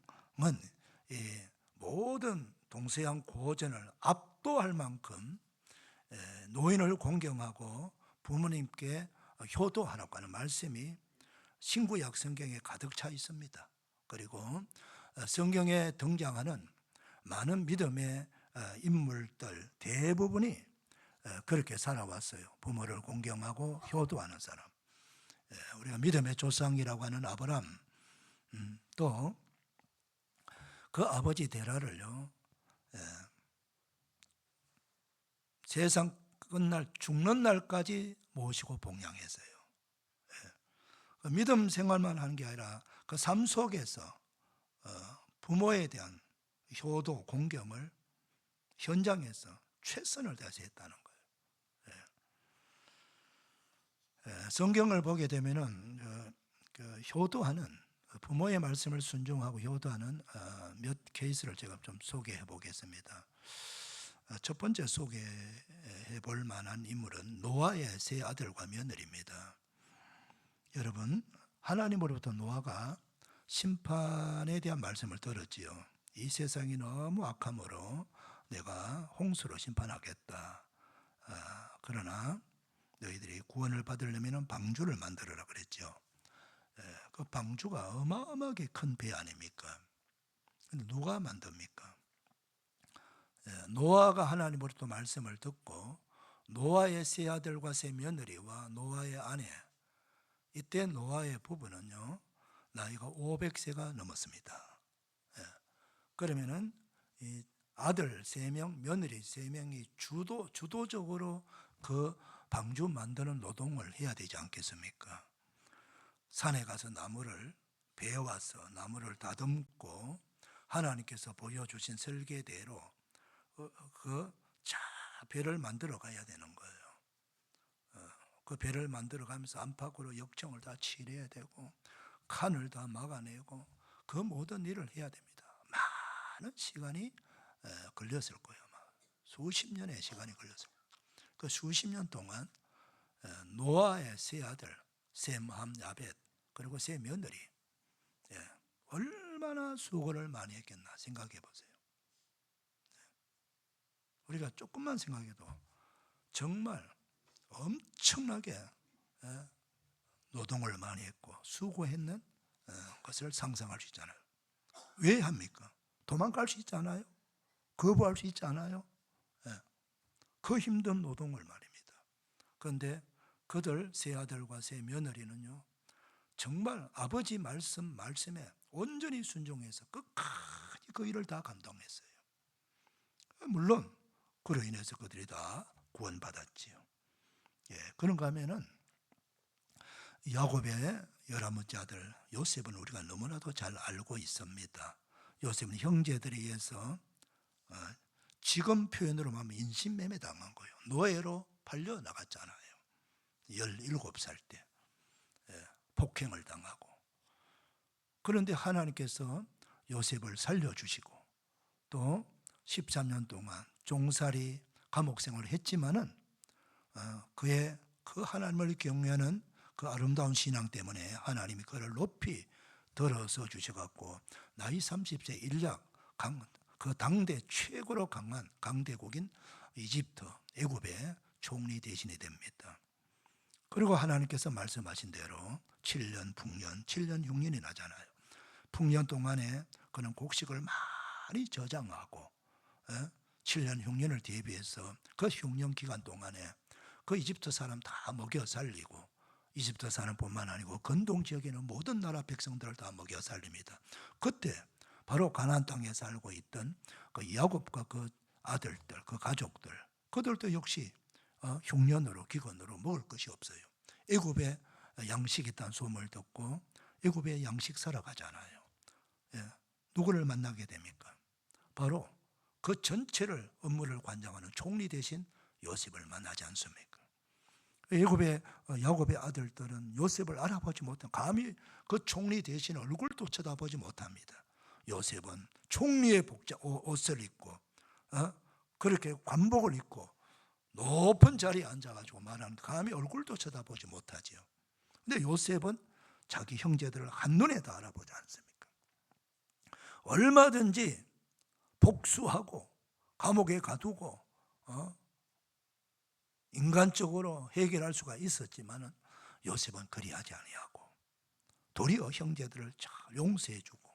Speaker 1: 이 모든 동서양 고전을 압도할 만큼 노인을 공경하고 부모님께 효도하라고 하는 말씀이 신구약 성경에 가득 차 있습니다. 그리고 성경에 등장하는 많은 믿음의 인물들 대부분이 그렇게 살아왔어요. 부모를 공경하고 효도하는 사람. 우리가 믿음의 조상이라고 하는 아브람, 또 그 아버지 데라를요, 세상 끝날 죽는 날까지 모시고 봉양했어요. 그 믿음 생활만 하는 게 아니라 그 삶 속에서 부모에 대한 효도, 공경을 현장에서 최선을 다해서 했다는 거예요. 성경을 보게 되면은 그 효도하는 부모의 말씀을 순종하고 효도하는 몇 케이스를 제가 좀 소개해 보겠습니다. 첫 번째 소개해 볼 만한 인물은 노아의 세 아들과 며느리입니다. 여러분, 하나님으로부터 노아가 심판에 대한 말씀을 들었지요. 이 세상이 너무 악함으로 내가 홍수로 심판하겠다. 그러나 너희들이 구원을 받으려면 방주를 만들어라 그랬죠. 그 방주가 어마어마하게 큰 배 아닙니까? 근데 누가 만듭니까? 노아가 하나님으로부터 말씀을 듣고 노아의 세 아들과 세 며느리와 노아의 아내, 이때 노아의 부부는요 나이가 500세가 넘었습니다. 그러면은 이 아들 3명, 며느리 3명이 주도적으로 그 방주 만드는 노동을 해야 되지 않겠습니까? 산에 가서 나무를 베어와서 나무를 다듬고 하나님께서 보여주신 설계대로 그 배를 만들어 가야 되는 거예요. 그 배를 만들어 가면서 안팎으로 역청을 다 칠해야 되고 칸을 다 막아내고 그 모든 일을 해야 됩니다. 많은 시간이 걸렸을 거예요. 수십 년의 시간이 걸렸어요. 그 수십 년 동안 노아의 세 아들 셈, 함, 야벳 그리고 세 며느리 얼마나 수고를 많이 했겠나 생각해 보세요. 우리가 조금만 생각해도 정말 엄청나게 노동을 많이 했고 수고했는 것을 상상할 수 있잖아요. 왜 합니까? 도망갈 수 있지 않아요? 거부할 수 있지 않아요? 그 힘든 노동을 말입니다. 그런데 그들 세 아들과 세 며느리는요 정말 아버지 말씀에 온전히 순종해서 끝까지 그 일을 다 감당했어요. 물론 그로 인해서 그들이 다 구원받았지요. 그런가 하면은 야곱의 11번째 아들 요셉은 우리가 너무나도 잘 알고 있습니다. 요셉은 형제들에 의해서 지금 표현으로 하면 인신매매 당한 거예요. 노예로 팔려 나갔잖아요. 17살 때 폭행을 당하고. 그런데 하나님께서 요셉을 살려주시고 또 13년 동안 종살이 감옥 생활을 했지만은 그의 그 하나님을 경외하는 그 아름다운 신앙 때문에 하나님이 그를 높이 들어서 주셔갖고 나이 30세 일약 그 당대 최고로 강한 강대국인 이집트, 애굽의 총리 대신이 됩니다. 그리고 하나님께서 말씀하신 대로 7년, 풍년, 7년, 6년이 나잖아요. 풍년 동안에 그는 곡식을 많이 저장하고 7년, 6년을 대비해서 그 6년 기간 동안에 그 이집트 사람 다 먹여 살리고 이집트 사람뿐만 아니고 근동 지역에 있는 모든 나라 백성들을 다 먹여 살립니다. 그때 바로 가나안 땅에 살고 있던 그 야곱과 그 아들들, 그 가족들, 그들도 역시 흉년으로 기근으로 먹을 것이 없어요. 애굽에 양식이 있다는 소문을 듣고 애굽에 양식 사러 가잖아요. 누구를 만나게 됩니까? 바로 그 전체를 업무를 관장하는 총리 대신 요셉을 만나지 않습니까? 애굽의 야곱의 아들들은 요셉을 알아보지 못한, 감히 그 총리 대신 얼굴도 쳐다보지 못합니다. 요셉은 총리의 옷을 입고 그렇게 관복을 입고 높은 자리에 앉아가지고 말하는, 감히 얼굴도 쳐다보지 못하지요. 근데 요셉은 자기 형제들을 한눈에 다 알아보지 않습니까? 얼마든지 복수하고 감옥에 가두고 인간적으로 해결할 수가 있었지만은 요셉은 그리하지 아니하고 도리어 형제들을 잘 용서해주고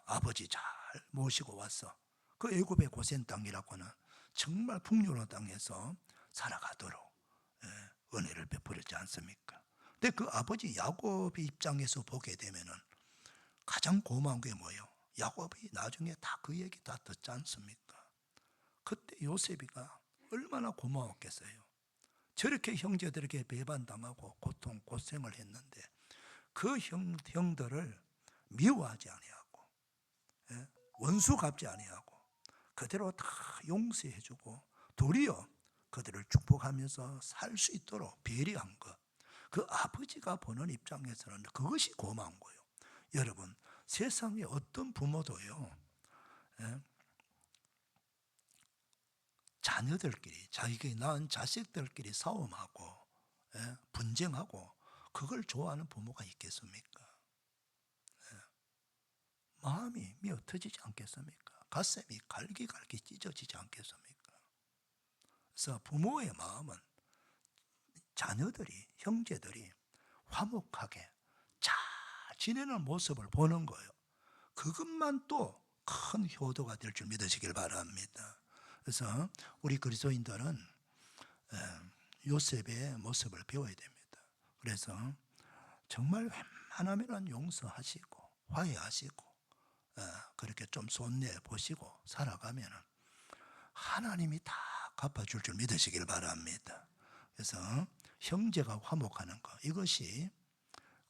Speaker 1: 아버지 잘 모시고 와서 그 애굽의 고센 땅이라고는 정말 풍요로운 땅에서 살아가도록 은혜를 베풀었지 않습니까? 근데 그 아버지 야곱의 입장에서 보게 되면은 가장 고마운 게 뭐예요? 야곱이 나중에 다 그 얘기 다 듣지 않습니까? 그때 요셉이가 얼마나 고마웠겠어요. 저렇게 형제들에게 배반당하고 고생을 했는데 그 형들을 미워하지 아니하고 원수 갚지 아니하고 그대로 다 용서해주고 도리어 그들을 축복하면서 살 수 있도록 배려한 것, 그 아버지가 보는 입장에서는 그것이 고마운 거예요. 여러분, 세상에 어떤 부모도요 자녀들끼리, 자기가 낳은 자식들끼리 싸움하고 분쟁하고 그걸 좋아하는 부모가 있겠습니까? 마음이 미어 터지지 않겠습니까? 가슴이 갈기갈기 찢어지지 않겠습니까? 그래서 부모의 마음은 자녀들이, 형제들이 화목하게 잘 지내는 모습을 보는 거예요. 그것만 또 큰 효도가 될 줄 믿으시길 바랍니다. 그래서 우리 그리스도인들은 요셉의 모습을 배워야 됩니다. 그래서 정말 웬만하면 용서하시고 화해하시고 그렇게 좀 손내 보시고 살아가면 하나님이 다 갚아줄 줄 믿으시길 바랍니다. 그래서 형제가 화목하는 것, 이것이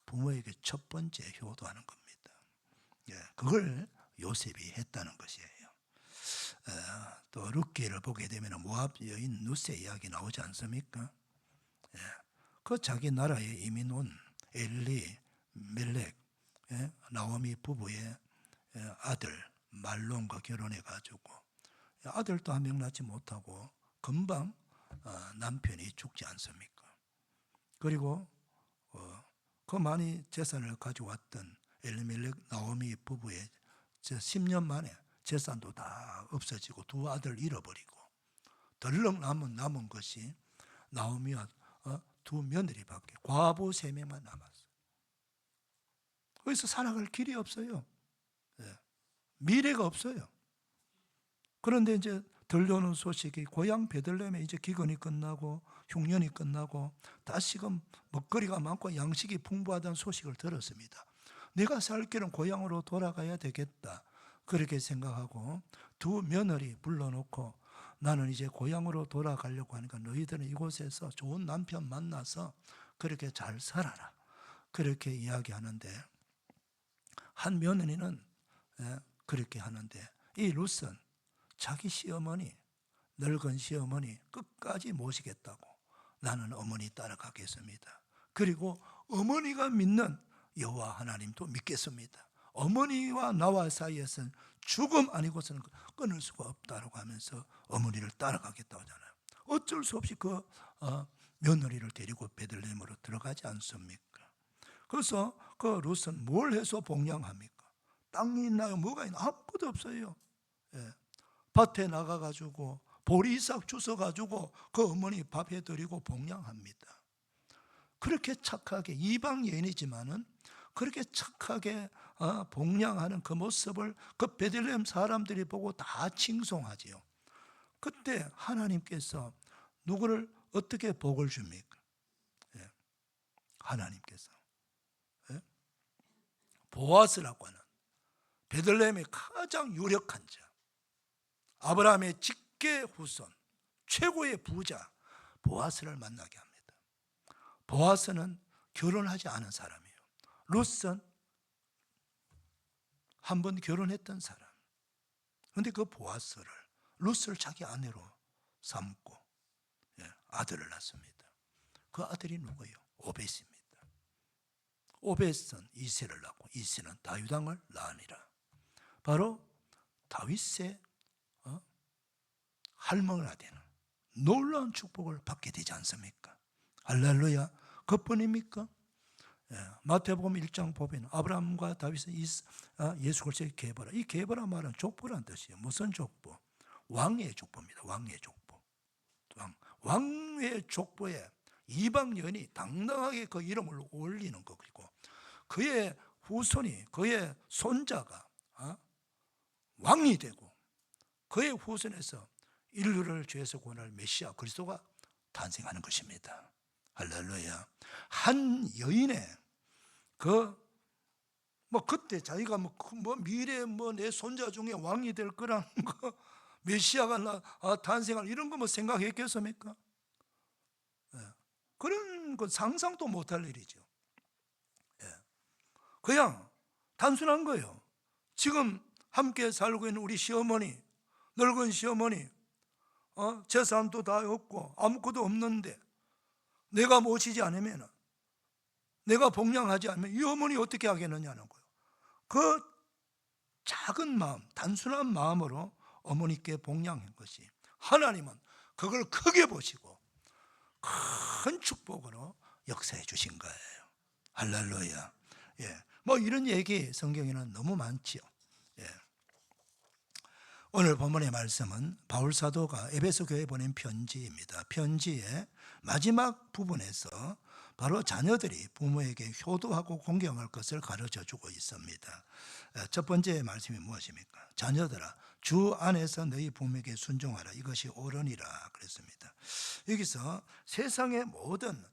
Speaker 1: 부모에게 첫 번째 효도하는 겁니다. 그걸 요셉이 했다는 것이에요. 또 룻기를 보게 되면 모압 여인 누세 이야기 나오지 않습니까? 그 자기 나라에 이민 온 엘리 멜렉 나오미 부부의 아들 말론과 결혼해 가지고 아들도 한 명 낳지 못하고 금방 남편이 죽지 않습니까? 그리고 그 많이 재산을 가져왔던 엘리멜렉 나오미 부부의 10년 만에 재산도 다 없어지고 두 아들 잃어버리고 덜렁 남은 것이 나오미와 두 며느리밖에, 과부 3명만 남았어요. 거기서 살아갈 길이 없어요. 미래가 없어요. 그런데 이제 들려오는 소식이 고향 베들레헴에 이제 기근이 끝나고 흉년이 끝나고 다시금 먹거리가 많고 양식이 풍부하다는 소식을 들었습니다. 내가 살 길은 고향으로 돌아가야 되겠다, 그렇게 생각하고 두 며느리 불러놓고 나는 이제 고향으로 돌아가려고 하니까 너희들은 이곳에서 좋은 남편 만나서 그렇게 잘 살아라, 그렇게 이야기하는데 한 며느리는 그렇게 하는데 이 룻은 자기 시어머니, 늙은 시어머니 끝까지 모시겠다고 나는 어머니 따라가겠습니다. 그리고 어머니가 믿는 여호와 하나님도 믿겠습니다. 어머니와 나와 사이에서는 죽음 아니고서는 끊을 수가 없다고 하면서 어머니를 따라가겠다고 하잖아요. 어쩔 수 없이 그 며느리를 데리고 베들레헴으로 들어가지 않습니까? 그래서 그 룻은 뭘 해서 복양합니까? 땅이 있나요? 뭐가 있나요? 아무것도 없어요. 예. 밭에 나가가지고 보리싹 주워가지고 그 어머니 밥 해드리고 복양합니다. 그렇게 착하게, 이방 여인이지만은 그렇게 착하게 복양하는 그 모습을 그 베들레헴 사람들이 보고 다 칭송하지요. 그때 하나님께서 누구를 어떻게 복을 줍니까? 예. 하나님께서 보아스라고 하는 베들레헴의 가장 유력한 자, 아브라함의 직계 후손, 최고의 부자 보아스를 만나게 합니다. 보아스는 결혼하지 않은 사람이에요. 룻은 한 번 결혼했던 사람. 그런데 그 보아스를, 룻을 자기 아내로 삼고 아들을 낳습니다. 그 아들이 누구예요? 오벳입니다. 오벳은 이새를 낳고 이새는 다윗 왕을 낳으니라. 바로 다윗의 할머니가 되는 놀라운 축복을 받게 되지 않습니까? 할렐루야. 그뿐입니까? 마태복음 1장 보면 아브라함과 다윗은 예수 그리스도의 계보라. 이 계보라 말은 족보란 뜻이에요. 무슨 족보? 왕의 족보입니다. 왕의 족보. 왕의 족보에 이방 여인이 당당하게 그 이름을 올리는 것이고, 그의 후손이, 그의 손자가 왕이 되고, 그의 후손에서 인류를 죄에서 구원할 메시아 그리스도가 탄생하는 것입니다. 할렐루야. 한 여인의 그때 자기가 미래에 내 손자 중에 왕이 될 거라는 거, 메시아가 탄생할 이런 거 생각했겠습니까? 그런 건 상상도 못할 일이죠. 그냥 단순한 거예요. 지금 함께 살고 있는 우리 시어머니, 늙은 시어머니, 재산도 다 없고 아무것도 없는데 내가 모시지 않으면, 내가 복양하지 않으면 이 어머니 어떻게 하겠느냐는 거예요. 그 작은 마음, 단순한 마음으로 어머니께 복양한 것이, 하나님은 그걸 크게 보시고 큰 축복으로 역사해 주신 거예요. 할렐루야. 이런 얘기 성경에는 너무 많지요. 오늘 본문의 말씀은 바울 사도가 에베소 교회에 보낸 편지입니다. 편지의 마지막 부분에서 바로 자녀들이 부모에게 효도하고 공경할 것을 가르쳐 주고 있습니다. 첫 번째 말씀이 무엇입니까? 자녀들아, 주 안에서 너희 부모에게 순종하라. 이것이 옳으니라 그랬습니다. 여기서 세상의 모든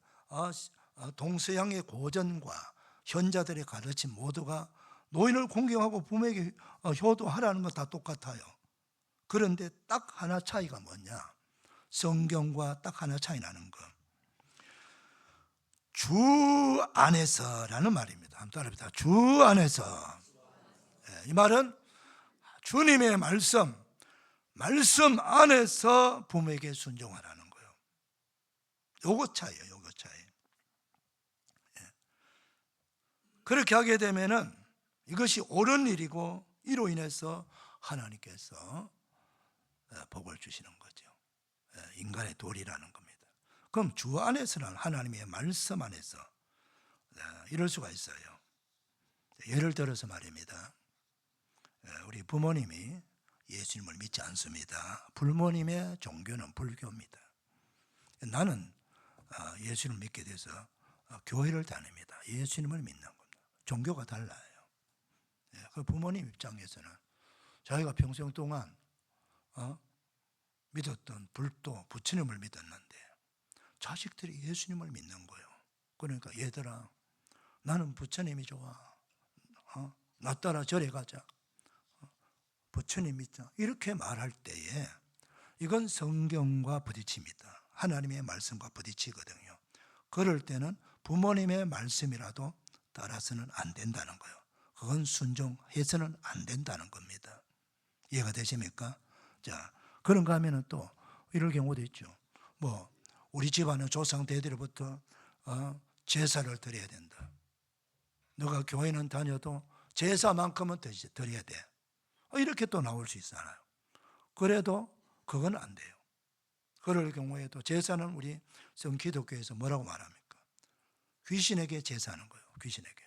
Speaker 1: 동서양의 고전과 현자들의 가르침 모두가 노인을 공경하고 부모에게 효도하라는 건 다 똑같아요. 그런데 딱 하나 차이가 뭐냐? 성경과 딱 하나 차이 나는 거. 주 안에서라는 말입니다. 한번 따라합니다. 주 안에서. 이 말은 주님의 말씀 안에서 부모에게 순종하라는 거예요. 요거 차이예요. 요거 차이. 그렇게 하게 되면은 이것이 옳은 일이고, 이로 인해서 하나님께서 복을 주시는 거죠. 인간의 도리라는 겁니다. 그럼 주 안에서는 하나님의 말씀 안에서 이럴 수가 있어요. 예를 들어서 말입니다. 우리 부모님이 예수님을 믿지 않습니다. 부모님의 종교는 불교입니다. 나는 예수님을 믿게 돼서 교회를 다닙니다. 예수님을 믿는 겁니다. 종교가 달라요. 그 부모님 입장에서는 자기가 평생 동안 믿었던 불도 부처님을 믿었는데 자식들이 예수님을 믿는 거예요. 그러니까 얘들아, 나는 부처님이 좋아. 나 따라 절에 가자. 부처님 믿자. 이렇게 말할 때에 이건 성경과 부딪힙니다. 하나님의 말씀과 부딪히거든요. 그럴 때는 부모님의 말씀이라도 따라서는 안 된다는 거예요. 그건 순종해서는 안 된다는 겁니다. 이해가 되십니까? 자, 그런가 하면은 또 이럴 경우도 있죠. 우리 집안은 조상 대대로부터 제사를 드려야 된다. 너가 교회는 다녀도 제사만큼은 드려야 돼. 이렇게 또 나올 수 있잖아요. 그래도 그건 안 돼요. 그럴 경우에도 제사는 우리 성기독교에서 뭐라고 말합니까? 귀신에게 제사하는 거예요. 귀신에게.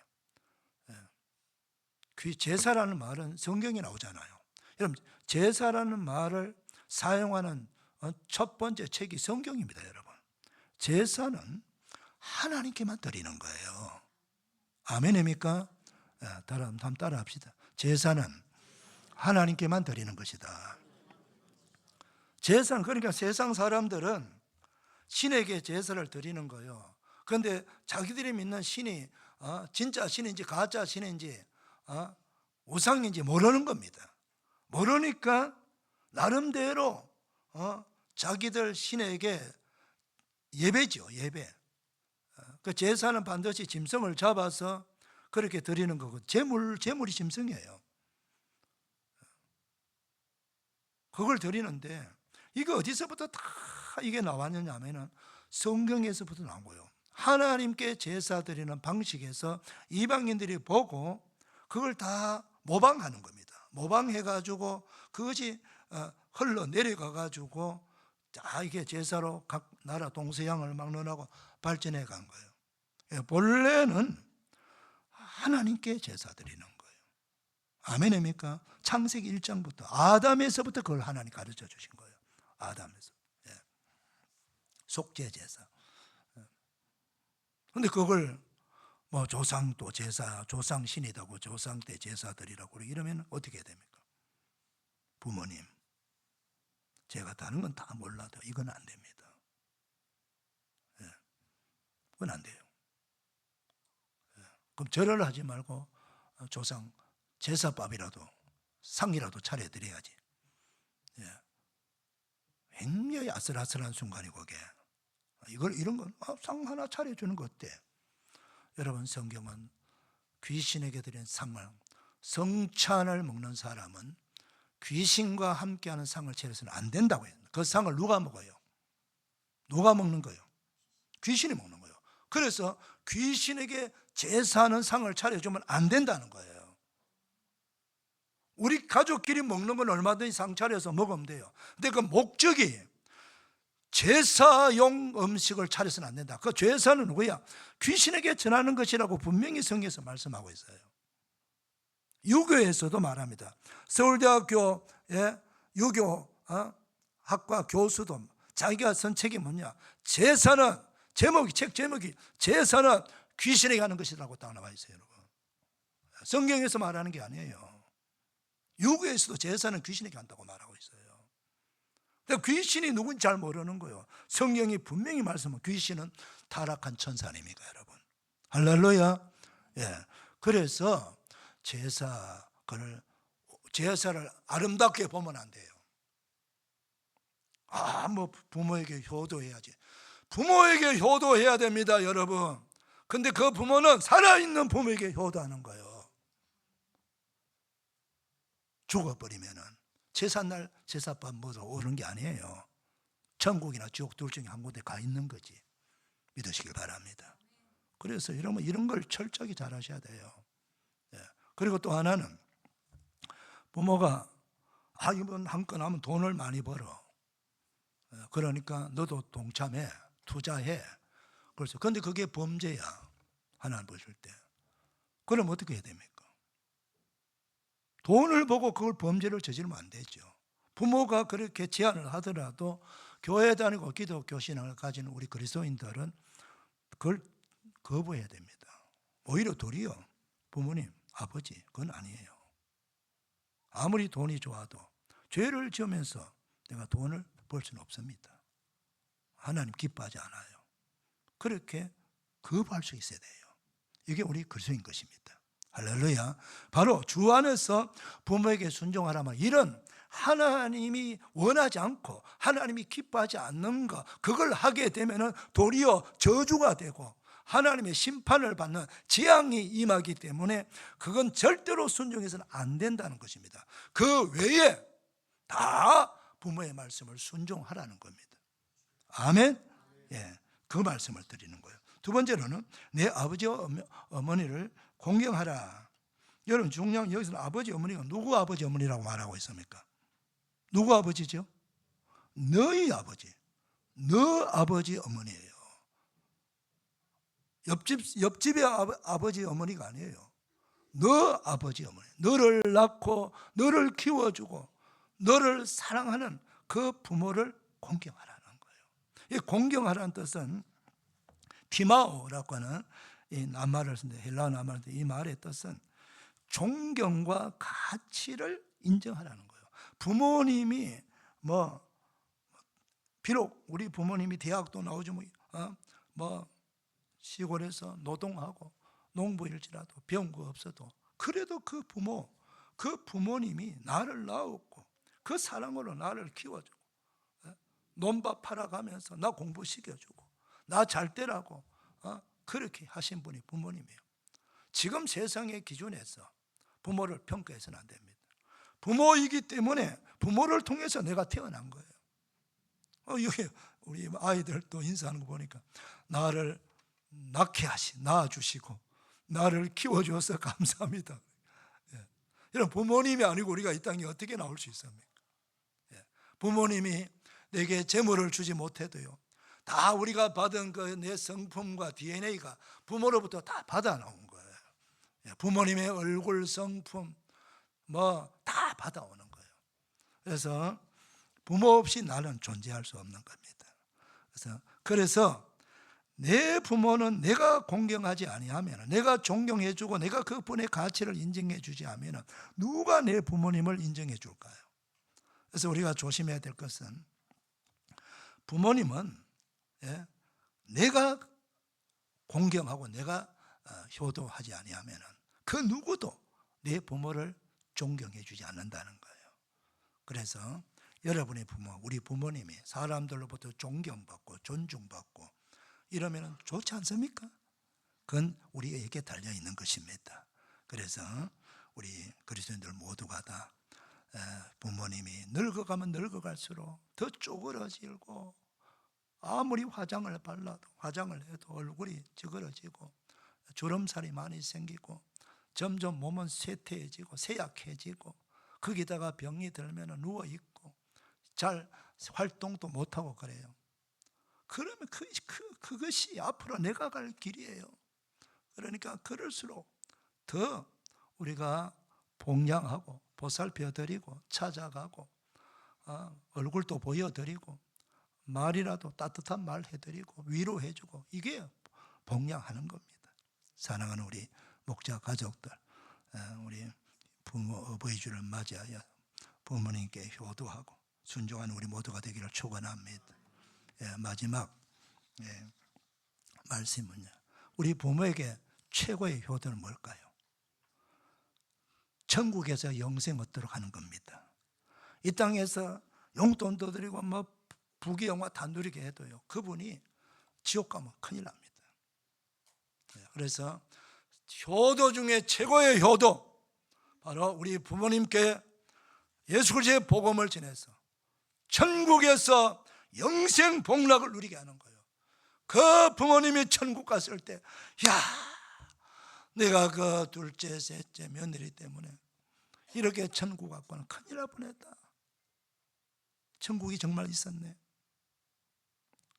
Speaker 1: 제사라는 말은 성경에 나오잖아요. 여러분, 제사라는 말을 사용하는 첫 번째 책이 성경입니다, 여러분. 제사는 하나님께만 드리는 거예요. 아멘입니까? 한번 따라 합시다. 제사는 하나님께만 드리는 것이다. 제사는, 그러니까 세상 사람들은 신에게 제사를 드리는 거예요. 그런데 자기들이 믿는 신이 진짜 신인지 가짜 신인지 우상인지 모르는 겁니다. 모르니까 나름대로 자기들 신에게 예배죠, 예배. 그 제사는 반드시 짐승을 잡아서 그렇게 드리는 거고, 제물이 짐승이에요. 그걸 드리는데 이게 어디서부터 다 이게 나왔느냐 하면은 성경에서부터 나온 거예요. 하나님께 제사 드리는 방식에서 이방인들이 보고 그걸 다 모방하는 겁니다. 모방해가지고 그것이 흘러내려가가지고 이게 제사로 각 나라 동서양을 막론하고 발전해 간 거예요. 본래는 하나님께 제사 드리는 거예요. 아멘입니까? 창세기 1장부터 아담에서부터 그걸 하나님 가르쳐 주신 거예요. 아담에서. 속죄 제사. 근데 그걸 뭐 조상 또 제사, 조상 신이다고 조상 때 제사 드리라고 이러면 어떻게 됩니까? 부모님, 제가 다른 건 다 몰라도 이건 안 됩니다. 그건 안 돼요. 그럼 절을 하지 말고 조상 제사밥이라도 상이라도 차려드려야지. 굉장히 아슬아슬한 순간이고 그게. 이런 건 상 하나 차려주는 거 어때? 여러분, 성경은 귀신에게 드린 상을, 성찬을 먹는 사람은 귀신과 함께하는 상을 차려서는 안 된다고 해요. 그 상을 누가 먹어요? 누가 먹는 거예요? 귀신이 먹는 거예요. 그래서 귀신에게 제사하는 상을 차려주면 안 된다는 거예요. 우리 가족끼리 먹는 건 얼마든지 상 차려서 먹으면 돼요. 근데 그 목적이 제사용 음식을 차려서는 안 된다. 그 제사는 누구야? 귀신에게 전하는 것이라고 분명히 성경에서 말씀하고 있어요. 유교에서도 말합니다. 서울대학교의 유교학과 교수도 자기가 쓴 책이 뭐냐? 제사는 책 제목이 제사는 귀신에게 하는 것이라고 딱 나와 있어요, 여러분. 성경에서 말하는 게 아니에요. 유교에서도 제사는 귀신에게 한다고 말하고 있어요. 근데 귀신이 누군지 잘 모르는 거예요. 성경이 분명히 말씀하면 귀신은 타락한 천사 아닙니까, 여러분? 할렐루야. 그래서 제사를 아름답게 보면 안 돼요. 뭐 부모에게 효도해야지. 부모에게 효도해야 됩니다, 여러분. 근데 그 부모는 살아있는 부모에게 효도하는 거예요. 죽어버리면은 제삿날 제사밥 먹어서 오는 게 아니에요. 천국이나 지옥 둘 중에 한 군데 가 있는 거지. 믿으시길 바랍니다. 그래서 이런 걸 철저하게 잘 하셔야 돼요. 그리고 또 하나는 부모가 이번 한 건 하면 돈을 많이 벌어. 그러니까 너도 동참해, 투자해. 그래서 근데 그게 범죄야. 하나님 보실 때. 그럼 어떻게 해야 됩니까? 돈을 보고 그걸 범죄를 저지르면 안 되죠. 부모가 그렇게 제안을 하더라도 교회 다니고 기독교 신앙을 가진 우리 그리스도인들은 그걸 거부해야 됩니다. 오히려 도리어 부모님, 아버지, 그건 아니에요. 아무리 돈이 좋아도 죄를 지으면서 내가 돈을 벌 수는 없습니다. 하나님 기뻐하지 않아요. 그렇게 거부할 수 있어야 돼요. 이게 우리 그리스도인 것입니다. 할렐루야. 바로 주 안에서 부모에게 순종하라면 이런 하나님이 원하지 않고 하나님이 기뻐하지 않는 것, 그걸 하게 되면 도리어 저주가 되고 하나님의 심판을 받는 재앙이 임하기 때문에 그건 절대로 순종해서는 안 된다는 것입니다. 그 외에 다 부모의 말씀을 순종하라는 겁니다. 아멘? 그 말씀을 드리는 거예요. 두 번째로는 내 아버지와 어머니를 공경하라. 여러분, 중요한 여기서는 아버지 어머니가 누구 아버지 어머니라고 말하고 있습니까? 누구 아버지죠? 너희 아버지. 너 아버지 어머니예요. 옆집의 아버지 어머니가 아니에요. 너 아버지 어머니, 너를 낳고 너를 키워주고 너를 사랑하는 그 부모를 공경하라는 거예요. 이 공경하라는 뜻은 티마오라고 하는 이 낱말을 쓰는데, 헬라어 낱말인데, 이 말의 뜻은 존경과 가치를 인정하라는 거예요. 부모님이 비록 우리 부모님이 대학도 나오지 시골에서 노동하고 농부일지라도 배운 거 없어도, 그래도 그 부모님이 나를 낳았고 그 사랑으로 나를 키워주고 논밭 팔아가면서 나 공부시켜주고 나 잘 되라고 그렇게 하신 분이 부모님이에요. 지금 세상의 기준에서 부모를 평가해서는 안 됩니다. 부모이기 때문에 부모를 통해서 내가 태어난 거예요. 여기 우리 아이들도 인사하는 거 보니까 나를 낳아주시고 나를 키워주셔서 감사합니다. 이런 부모님이 아니고 우리가 이 땅에 어떻게 나올 수 있습니까? 부모님이 내게 재물을 주지 못해도요, 다 우리가 받은 그 내 성품과 DNA가 부모로부터 다 받아놓은 거예요. 부모님의 얼굴, 성품 다 받아오는 거예요. 그래서 부모 없이 나는 존재할 수 없는 겁니다. 그래서 내 부모는 내가 공경하지 아니하면, 내가 존경해주고 내가 그분의 가치를 인정해주지 않으면 누가 내 부모님을 인정해 줄까요? 그래서 우리가 조심해야 될 것은, 부모님은 내가 공경하고 내가 효도하지 아니하면 그 누구도 내 부모를 존경해 주지 않는다는 거예요. 그래서 여러분의 부모, 우리 부모님이 사람들로부터 존경받고 존중받고 이러면 좋지 않습니까? 그건 우리에게 달려있는 것입니다. 그래서 우리 그리스도인들 모두가 다 부모님이 늙어가면 늙어갈수록 더 쪼그러지고, 아무리 화장을 발라도 화장을 해도 얼굴이 찌그러지고 주름살이 많이 생기고 점점 몸은 쇠퇴해지고 세약해지고, 거기다가 병이 들면 누워있고 잘 활동도 못하고 그래요. 그러면 그것이 앞으로 내가 갈 길이에요. 그러니까 그럴수록 더 우리가 봉양하고 보살펴드리고 찾아가고 얼굴도 보여드리고 말이라도 따뜻한 말 해드리고 위로해주고, 이게 봉양하는 겁니다. 사랑하는 우리 목자 가족들, 우리 부모 어버이 주를 맞이하여 부모님께 효도하고 순종하는 우리 모두가 되기를 축원합니다. 마지막 말씀은요, 우리 부모에게 최고의 효도는 뭘까요? 천국에서 영생 얻도록 하는 겁니다. 이 땅에서 용돈도 드리고 부귀영화 다 누리게 해도요, 그분이 지옥 가면 큰일 납니다. 그래서 효도 중에 최고의 효도, 바로 우리 부모님께 예수 그리스도의 복음을 전해서 천국에서 영생 복락을 누리게 하는 거예요. 그 부모님이 천국 갔을 때, 야, 내가 그 둘째, 셋째 며느리 때문에 이렇게 천국 갔고는 큰일 날 뻔했다. 천국이 정말 있었네.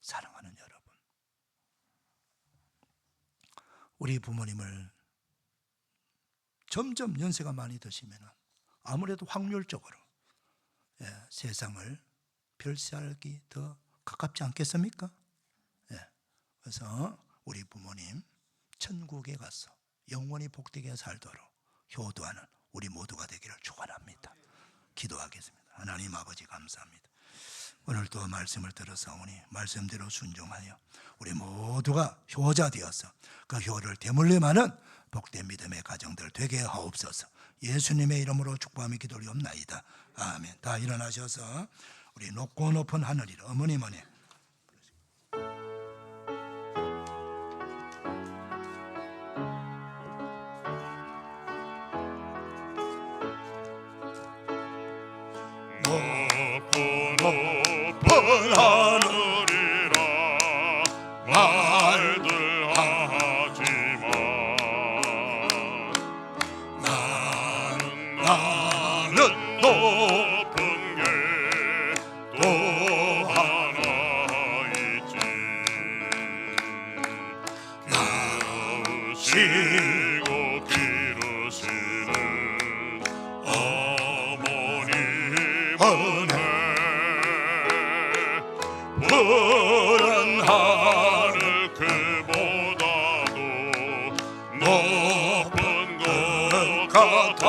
Speaker 1: 사랑하는 여러분, 우리 부모님을 점점 연세가 많이 드시면 아무래도 확률적으로 세상을 별세하기 더 가깝지 않겠습니까? 그래서 우리 부모님 천국에 가서 영원히 복되게 살도록 효도하는 우리 모두가 되기를 축원합니다. 기도하겠습니다. 하나님 아버지, 감사합니다. 오늘도 말씀을 들어서오니 말씀대로 순종하여 우리 모두가 효자 되어서 그 효를 되물림하는 복된 믿음의 가정들 되게 하옵소서. 예수님의 이름으로 축복하며 기도리옵나이다. 아멘. 다 일어나셔서 우리 높고 높은 하늘이라 어머님 은혜
Speaker 3: 높은 하늘이라 말들 하지마. 나는 높은 게 또 하나 푸른 하늘 그보다도 높은 것 같아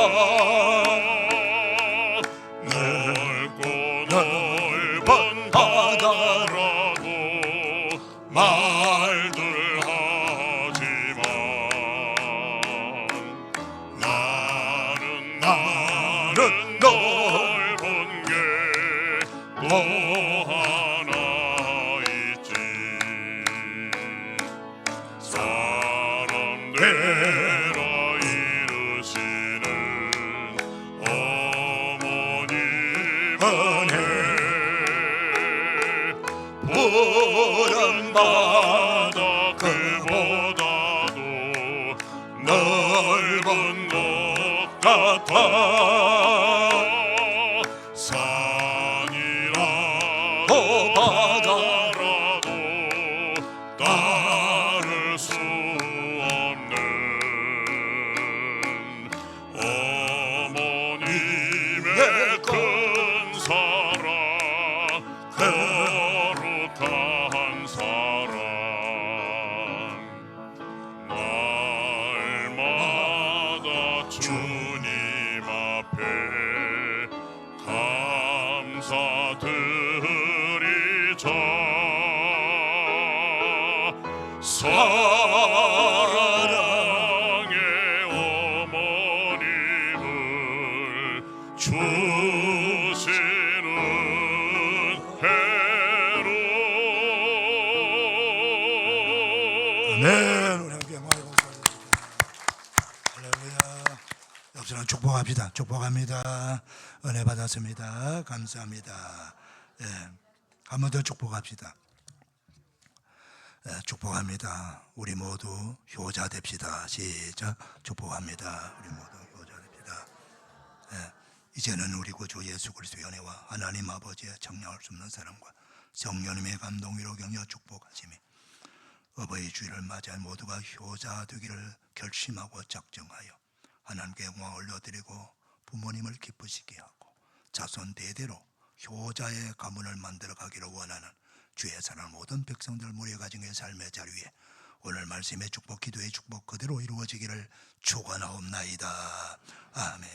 Speaker 3: 넓고 넓은 바다라도 말들 하지만 나는 넓은 게 또 하나 있지 사람 되라 이르시는 어머님은 푸른 바다 그보다도 넓은 것 같아 산이라도 바다라도 따를 수 없는 어머님의 큰 사랑 거룩한 사랑 날마다 주님 앞에 감사드리자 사랑의 어머님을 주시는 해로
Speaker 1: 아멘. 우리 함께 영광을 공부하겠습니다. 할렐루야. 옆사람 축복합시다. 축복합니다. 은혜 받았습니다. 감사합니다. 예, 한 번 더 축복합시다. 예, 축복합니다. 우리 모두 효자 됩시다. 시작. 축복합니다. 우리 모두 효자 됩시다. 예, 이제는 우리 구주 예수 그리스도의 은혜와 하나님 아버지의 청량할 수 없는 사랑과 성령님의 감동 위로 격려 축복하시며 어버이 주일을 맞이한 모두가 효자 되기를 결심하고 작정하여 하나님께 영광을 올려드리고 부모님을 기쁘시게 하고 자손 대대로 효자의 가문을 만들어 가기를 원하는 주의 사랑 모든 백성들 모여 가정의 삶의 자리에 오늘 말씀의 축복 기도의 축복 그대로 이루어지기를 축원하옵나이다. 아멘.